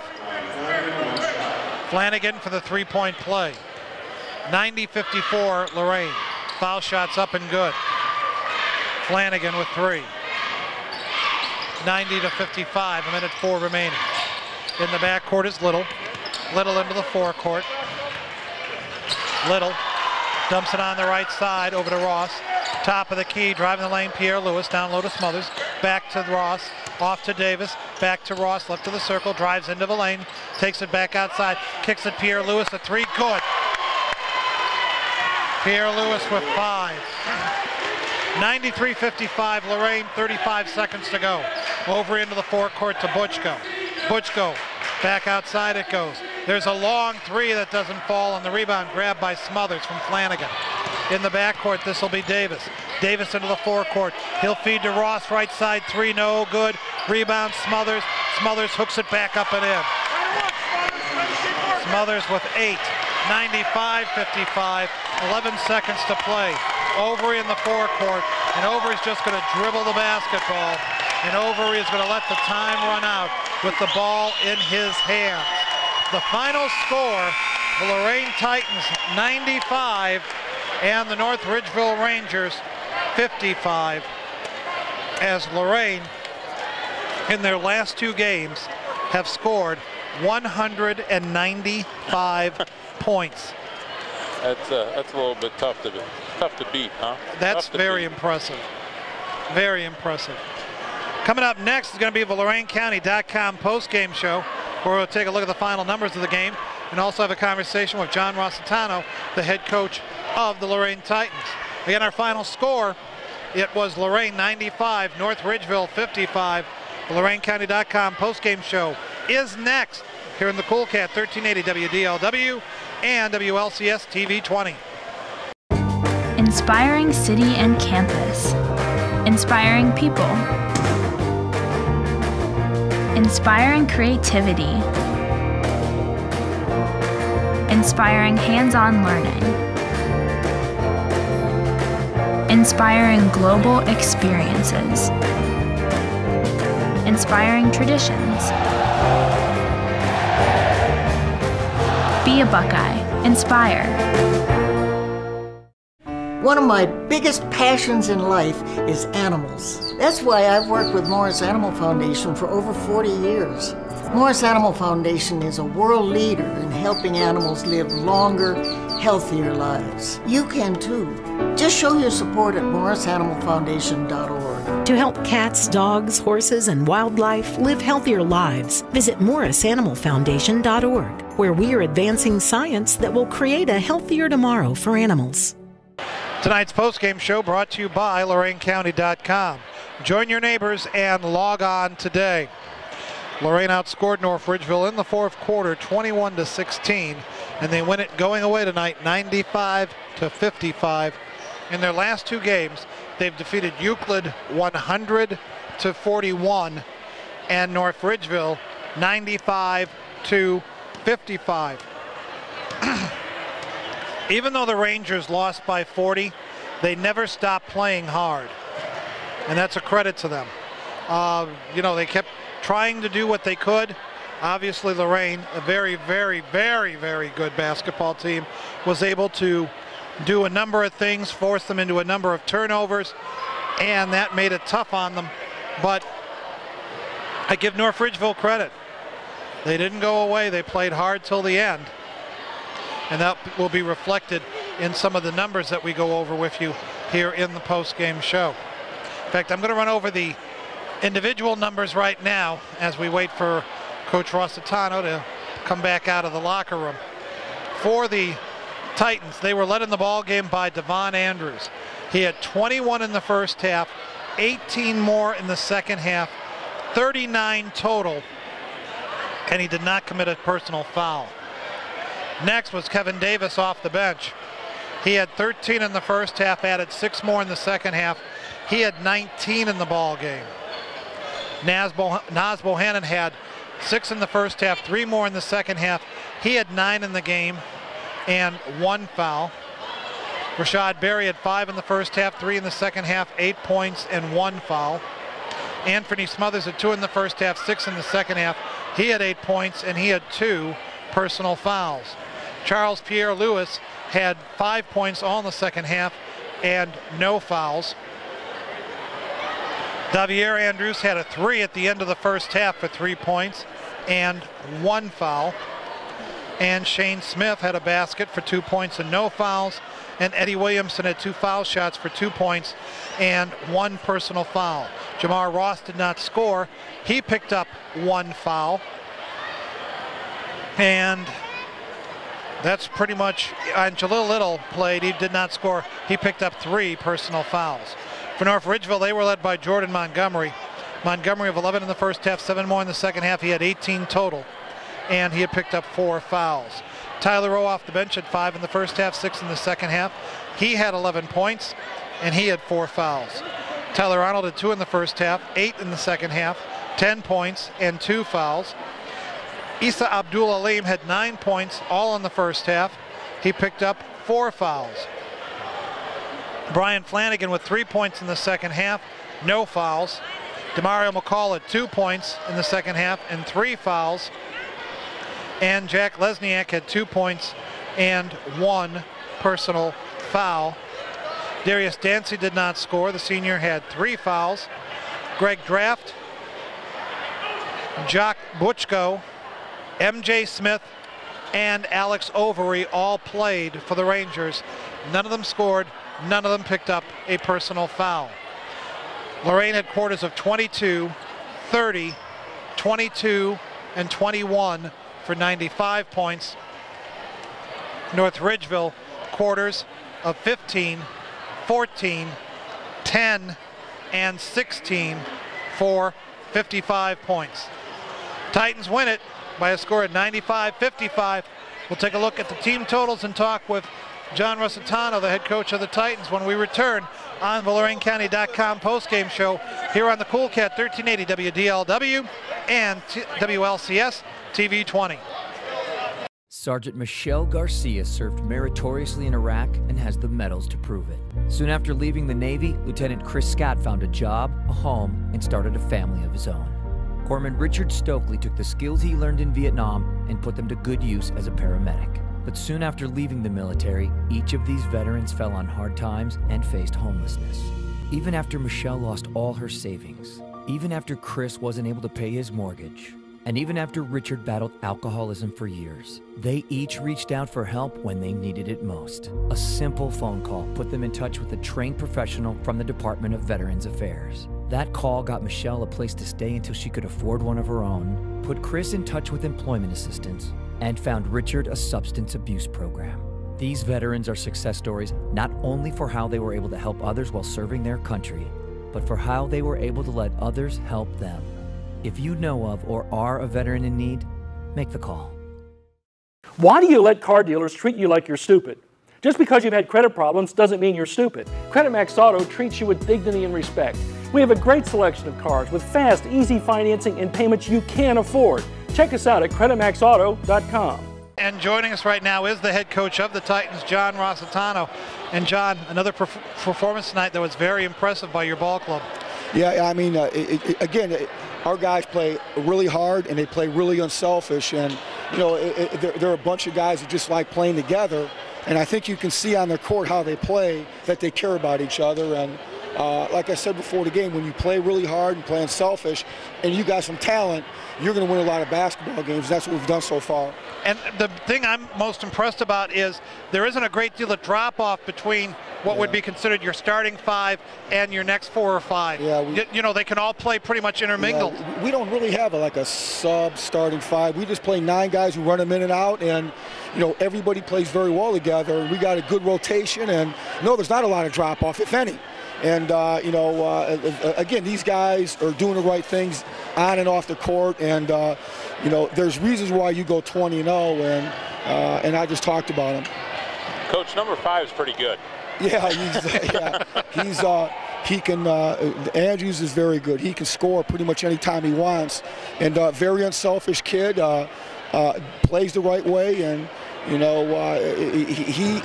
Flanagan for the three-point play. 90-54 Lorain. Foul shots up and good. Flanagan with three. 90-55, a minute 4 remaining. In the backcourt is Little. Little into the forecourt. Little dumps it on the right side over to Ross. Top of the key, driving the lane, Pierre Lewis. Down low to Smothers. Back to Ross. Off to Davis. Back to Ross. Left to the circle. Drives into the lane. Takes it back outside. Kicks it Pierre Lewis. A three. Good. Pierre Lewis with 5. 93-55, Lorain, 35 seconds to go. Over into the forecourt to Butchko. Butchko, back outside it goes. There's a long three that doesn't fall on the rebound, grabbed by Smothers from Flanagan. In the backcourt, this will be Davis. Davis into the forecourt. He'll feed to Ross, right side three, no good. Rebound, Smothers. Smothers hooks it back up and in. Smothers with 8. 95-55, 11 seconds to play. Overy in the forecourt, and Overy's just going to dribble the basketball, and Overy is going to let the time run out with the ball in his hands. The final score, the Lorain Titans 95 and the North Ridgeville Rangers 55, as Lorain in their last 2 games have scored 195 points. That's a little bit tough to beat, huh? That's very impressive. Very impressive. Coming up next is going to be the LorainCounty.com post-game show, where we'll take a look at the final numbers of the game and also have a conversation with John Rossitano, the head coach of the Lorain Titans. Again, our final score, it was Lorain 95, North Ridgeville 55. The LorainCounty.com post-game show is next here in the Cool Cat 1380 WDLW and WLCS TV 20. Inspiring city and campus. Inspiring people. Inspiring creativity. Inspiring hands-on learning. Inspiring global experiences. Inspiring traditions. Be a Buckeye. Inspire. One of my biggest passions in life is animals. That's why I've worked with Morris Animal Foundation for over 40 years. Morris Animal Foundation is a world leader in helping animals live longer, healthier lives. You can too. Just show your support at morrisanimalfoundation.org. To help cats, dogs, horses, and wildlife live healthier lives, visit morrisanimalfoundation.org, where we are advancing science that will create a healthier tomorrow for animals. Tonight's postgame show brought to you by LorainCounty.com. Join your neighbors and log on today. Lorain outscored North Ridgeville in the fourth quarter 21-16, and they win it going away tonight 95-55. In their last two games, they've defeated Euclid 100-41 and North Ridgeville 95-55. Even though the Rangers lost by 40, they never stopped playing hard, and that's a credit to them. They kept trying to do what they could. Obviously, Lorain, a very, very, very, very good basketball team, was able to do a number of things, force them into a number of turnovers, and that made it tough on them. But I give North Ridgeville credit. They didn't go away. They played hard till the end. And that will be reflected in some of the numbers that we go over with you here in the post-game show. In fact, I'm going to run over the individual numbers right now as we wait for Coach Rossitano to come back out of the locker room. For the Titans, they were led in the ball game by Devon Andrews. He had 21 in the first half, 18 more in the second half, 39 total, and he did not commit a personal foul. Next was Kevin Davis off the bench. He had 13 in the first half, added 6 more in the second half. He had 19 in the ball game. Naz Bohannon had 6 in the first half, 3 more in the second half. He had 9 in the game and 1 foul. Rashad Berry had 5 in the first half, 3 in the second half, 8 points and 1 foul. Anthony Smothers had 2 in the first half, 6 in the second half. He had 8 points and he had 2 personal fouls. Charles Pierre Lewis had 5 points all in the second half and no fouls. Davier Andrews had a 3 at the end of the first half for 3 points and 1 foul. And Shane Smith had a basket for 2 points and no fouls. And Eddie Williamson had 2 foul shots for 2 points and 1 personal foul. Jamar Ross did not score. He picked up 1 foul. And that's pretty much, and Jalil Little played, he did not score. He picked up 3 personal fouls. For North Ridgeville, they were led by Jordan Montgomery. Montgomery of 11 in the first half, 7 more in the second half. He had 18 total, and he had picked up 4 fouls. Tyler Rowe off the bench had 5 in the first half, 6 in the second half. He had 11 points, and he had 4 fouls. Tyler Arnold had 2 in the first half, 8 in the second half, 10 points and 2 fouls. Issa Abdul Alim had 9 points, all in the first half. He picked up 4 fouls. Brian Flanagan with 3 points in the second half, no fouls. Demario McCall had 2 points in the second half and 3 fouls. And Jack Lesniak had 2 points and 1 personal foul. Darius Dancy did not score. The senior had 3 fouls. Greg Draft, Jock Butchko, MJ Smith, and Alex Overy all played for the Rangers. None of them scored. None of them picked up a personal foul. Lorain had quarters of 22, 30, 22, and 21 for 95 points. North Ridgeville quarters of 15, 14, 10, and 16 for 55 points. Titans win it by a score of 95-55. We'll take a look at the team totals and talk with John Rossitano, the head coach of the Titans, when we return on the LorainCounty.com postgame show here on the Cool Cat 1380 WDLW and WLCS TV 20. Sergeant Michelle Garcia served meritoriously in Iraq and has the medals to prove it. Soon after leaving the Navy, Lieutenant Chris Scott found a job, a home, and started a family of his own. Corpsman Richard Stokely took the skills he learned in Vietnam and put them to good use as a paramedic. But soon after leaving the military, each of these veterans fell on hard times and faced homelessness. Even after Michelle lost all her savings, even after Chris wasn't able to pay his mortgage, And even after Richard battled alcoholism for years, they each reached out for help when they needed it most. A simple phone call put them in touch with a trained professional from the Department of Veterans Affairs. That call got Michelle a place to stay until she could afford one of her own, put Chris in touch with employment assistance, and found Richard a substance abuse program. These veterans are success stories not only for how they were able to help others while serving their country, but for how they were able to let others help them. If you know of or are a veteran in need, make the call. Why do you let car dealers treat you like you're stupid? Just because you've had credit problems doesn't mean you're stupid. Credit Max Auto treats you with dignity and respect. We have a great selection of cars with fast, easy financing and payments you can afford. Check us out at creditmaxauto.com. And joining us right now is the head coach of the Titans, John Rossitano. And John, another performance tonight that was very impressive by your ball club. Yeah, I mean, again, our guys play really hard and they play really unselfish. And, you know, they're a bunch of guys who just like playing together. And I think you can see on their court how they play, that they care about each other. And like I said before the game, when you play really hard and play unselfish and you got some talent, you're going to win a lot of basketball games. That's what we've done so far. And the thing I'm most impressed about is there isn't a great deal of drop-off between what would be considered your starting five and your next 4 or 5. Yeah, you know, they can all play pretty much intermingled. Yeah, we don't really have like a sub-starting 5. We just play 9 guys who run them in and out, and you know, everybody plays very well together. And we got a good rotation, and no, there's not a lot of drop-off, if any. And, you know, again, these guys are doing the right things on and off the court. And, you know, there's reasons why you go 20-0, and I just talked about them. Coach, number 5 is pretty good. Yeah, he can, Andrews is very good. He can score pretty much any time he wants. And very unselfish kid, plays the right way. And, you know,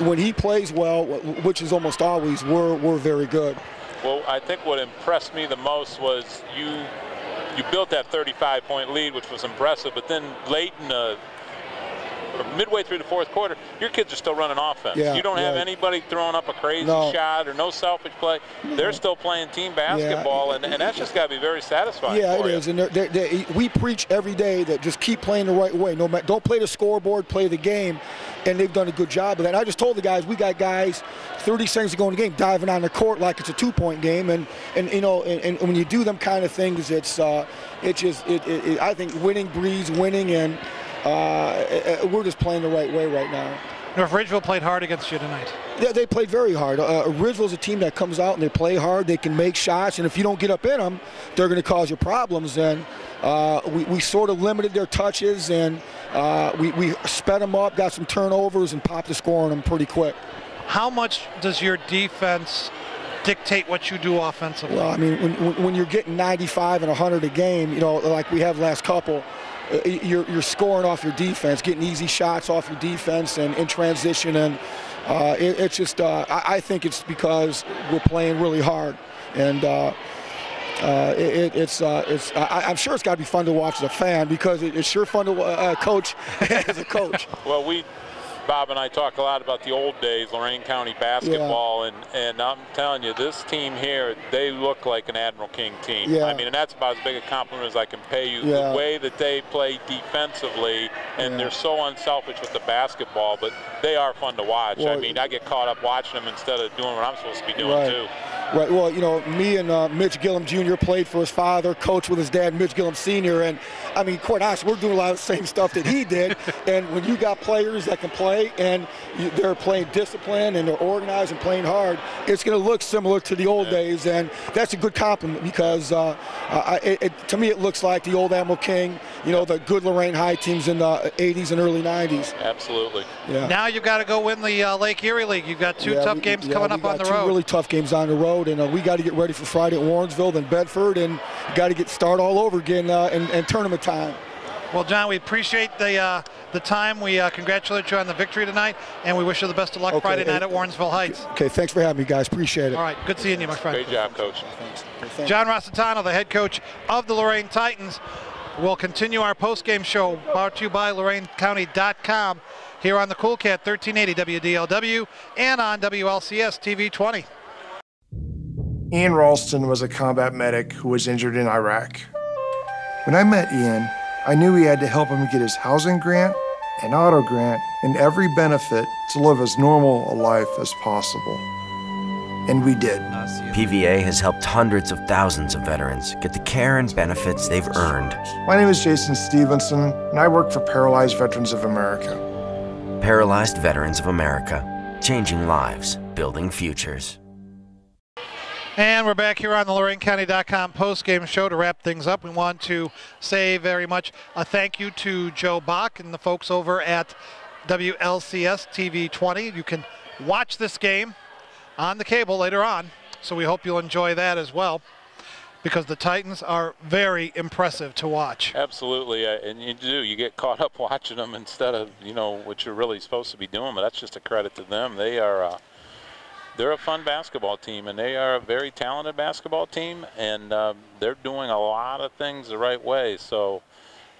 when he plays well, which is almost always, we're very good. Well, I think what impressed me the most was you built that 35-point lead, which was impressive, but then late in the midway through the 4th quarter, your kids are still running offense. Yeah, you don't have anybody throwing up a crazy shot or no selfish play. They're still playing team basketball, and that's just got to be very satisfying. Yeah, it is. And we preach every day that just keep playing the right way. Don't play the scoreboard, play the game. And they've done a good job of that. I just told the guys, we got guys 30 seconds to go in the game diving on the court like it's a 2-point game, and you know, and when you do them kind of things, it's I think winning breeds winning, and we're just playing the right way right now. North Ridgeville played hard against you tonight. Yeah, they played very hard. Ridgeville's a team that comes out and they play hard. They can make shots, and if you don't get up in them, they're going to cause you problems. And we sort of limited their touches, and we sped them up, got some turnovers, and popped the score on them pretty quick. How much does your defense dictate what you do offensively? Well, I mean, when you're getting 95 and 100 a game, you know, like we have last couple, you're scoring off your defense, getting easy shots off your defense and in transition, and it's just I think it's because we're playing really hard, and I'm sure it's got to be fun to watch as a fan, because it's sure fun to coach as a coach. Well, Bob and I talk a lot about the old days, Lorain County basketball, and I'm telling you, this team here, they look like an Admiral King team. Yeah. I mean, and that's about as big a compliment as I can pay you. The way that they play defensively, and they're so unselfish with the basketball, but they are fun to watch. Well, I mean, I get caught up watching them instead of doing what I'm supposed to be doing too. Right. Well, you know, me and Mitch Gillum Jr. played for his father, coached with his dad, Mitch Gillum Sr., and I mean, quite honestly, we're doing a lot of the same stuff that he did. And when you got players that can play and they're playing discipline and they're organized and playing hard, it's going to look similar to the old days, and that's a good compliment, because to me it looks like the old Admiral King, you know, the good Lorain High teams in the 80s and early 90s. Absolutely. Yeah. Now you've got to go win the Lake Erie League. You've got 2 tough games coming up on the road. 2 really tough games on the road, and we got to get ready for Friday at Warrensville, then Bedford, and got to start all over again and tournament time. Well, John, we appreciate the time. We congratulate you on the victory tonight, and we wish you the best of luck Friday night at Warrensville Heights. Okay, thanks for having me, guys. Appreciate it. All right, good seeing you, my friend. Great job, Coach. Thanks. John Rossitano, the head coach of the Lorain Titans. We'll continue our post-game show brought to you by LorainCounty.com here on the Cool Cat 1380 WDLW and on WLCS TV 20. Ian Ralston was a combat medic who was injured in Iraq. When I met Ian, I knew we had to help him get his housing grant, an auto grant, and every benefit to live as normal a life as possible. And we did. PVA has helped hundreds of thousands of veterans get the care and benefits they've earned. My name is Jason Stevenson, and I work for Paralyzed Veterans of America. Paralyzed Veterans of America, changing lives, building futures. And we're back here on the LorainCounty.com postgame show to wrap things up. We want to say very much a thank you to Joe Bach and the folks over at WLCS TV 20. You can watch this game on the cable later on, so we hope you'll enjoy that as well, because the Titans are very impressive to watch. Absolutely, and you get caught up watching them instead of, you know, what you're really supposed to be doing, but that's just a credit to them. They are they're a fun basketball team, and they are a very talented basketball team, and they're doing a lot of things the right way. So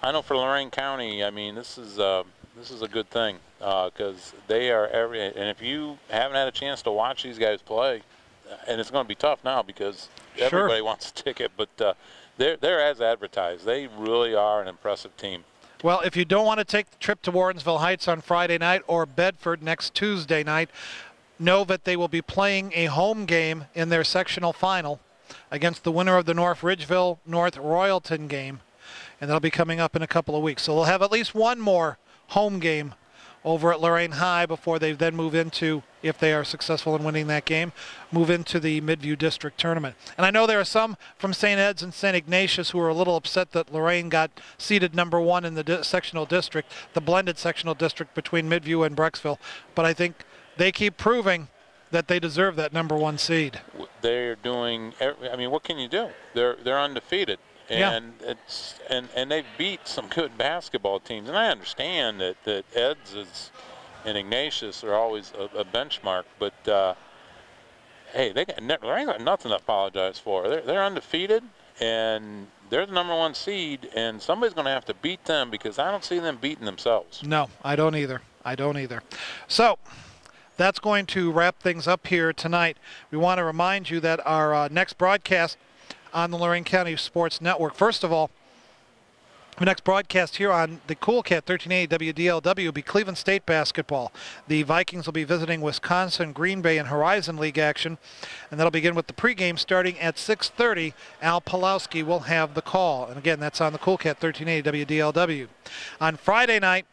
I know for Lorain County, I mean, this is a good thing, because they are and if you haven't had a chance to watch these guys play, and it's going to be tough now because everybody wants a ticket, but they're as advertised. They really are an impressive team. Well, if you don't want to take the trip to Warrensville Heights on Friday night or Bedford next Tuesday night, know that they will be playing a home game in their sectional final against the winner of the North Ridgeville North Royalton game, and that'll be coming up in a couple of weeks. So they'll have at least one more home game over at Lorain High before they then move into, if they are successful in winning that game, move into the Midview District Tournament. And I know there are some from St. Ed's and St. Ignatius who are a little upset that Lorain got seeded #1 in the sectional district, the blended sectional district between Midview and Brecksville. But I think they keep proving that they deserve that #1 seed. They're doing, I mean, what can you do? They're undefeated. And and they've beat some good basketball teams, and I understand that Ed's and Ignatius are always a benchmark, but hey, Lorain got nothing to apologize for. They're undefeated, and they're the #1 seed, and somebody's going to have to beat them, because I don't see them beating themselves. No, I don't either. I don't either. So that's going to wrap things up here tonight. We want to remind you that our next broadcast on the Lorain County Sports Network. First of all, the next broadcast here on the Cool Cat 1380 WDLW will be Cleveland State basketball. The Vikings will be visiting Wisconsin, Green Bay, and Horizon League action, and that'll begin with the pregame starting at 6:30. Al Pulowski will have the call, and again, that's on the Cool Cat 1380 WDLW. On Friday night,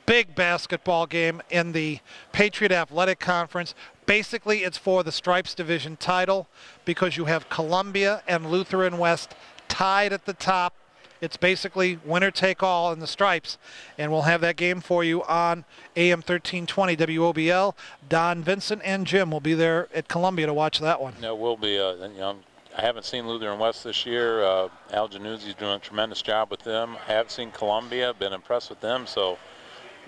big basketball game in the Patriot Athletic Conference. Basically, it's for the Stripes Division title, because you have Columbia and Lutheran West tied at the top. It's basically winner take all in the Stripes, and we'll have that game for you on AM 1320 WOBL. Don, Vincent, and Jim will be there at Columbia to watch that one. No, we'll be. You know, I haven't seen Lutheran West this year. Al Januzzi's doing a tremendous job with them. I have seen Columbia, been impressed with them. So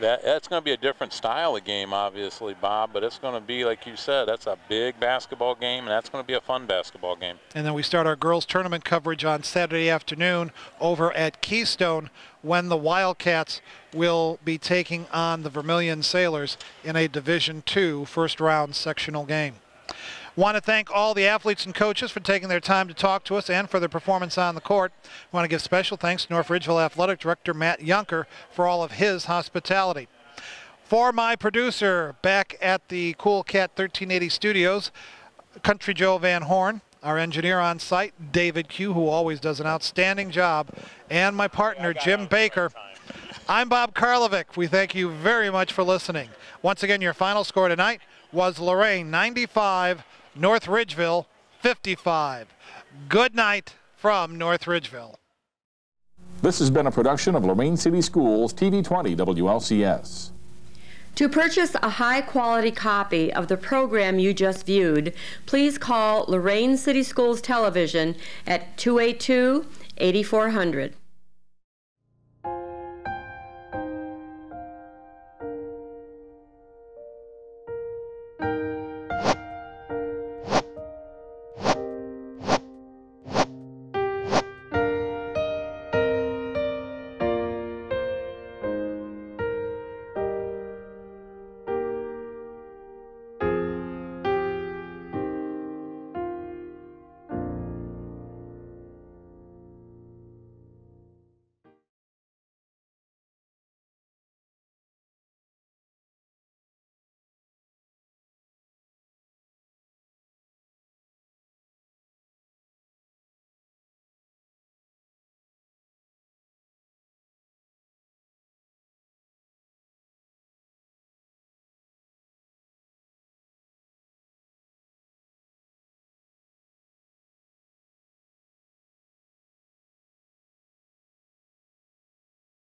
that's going to be a different style of game, obviously, Bob, but it's going to be, like you said, that's a big basketball game, and that's going to be a fun basketball game. And then we start our girls' tournament coverage on Saturday afternoon over at Keystone, when the Wildcats will be taking on the Vermilion Sailors in a Division II first-round sectional game. Want to thank all the athletes and coaches for taking their time to talk to us and for their performance on the court. Want to give special thanks to North Ridgeville Athletic Director Matt Yunker for all of his hospitality. For my producer back at the Cool Cat 1380 studios, Country Joe Van Horn, our engineer on site, David Q, who always does an outstanding job, and my partner, Jim Baker. I'm Bob Karlovic. We thank you very much for listening. Once again, your final score tonight was Lorain 95, North Ridgeville 55. Good night from North Ridgeville. This has been a production of Lorain City Schools TV 20 WLCS. To purchase a high-quality copy of the program you just viewed, please call Lorain City Schools Television at 282-8400.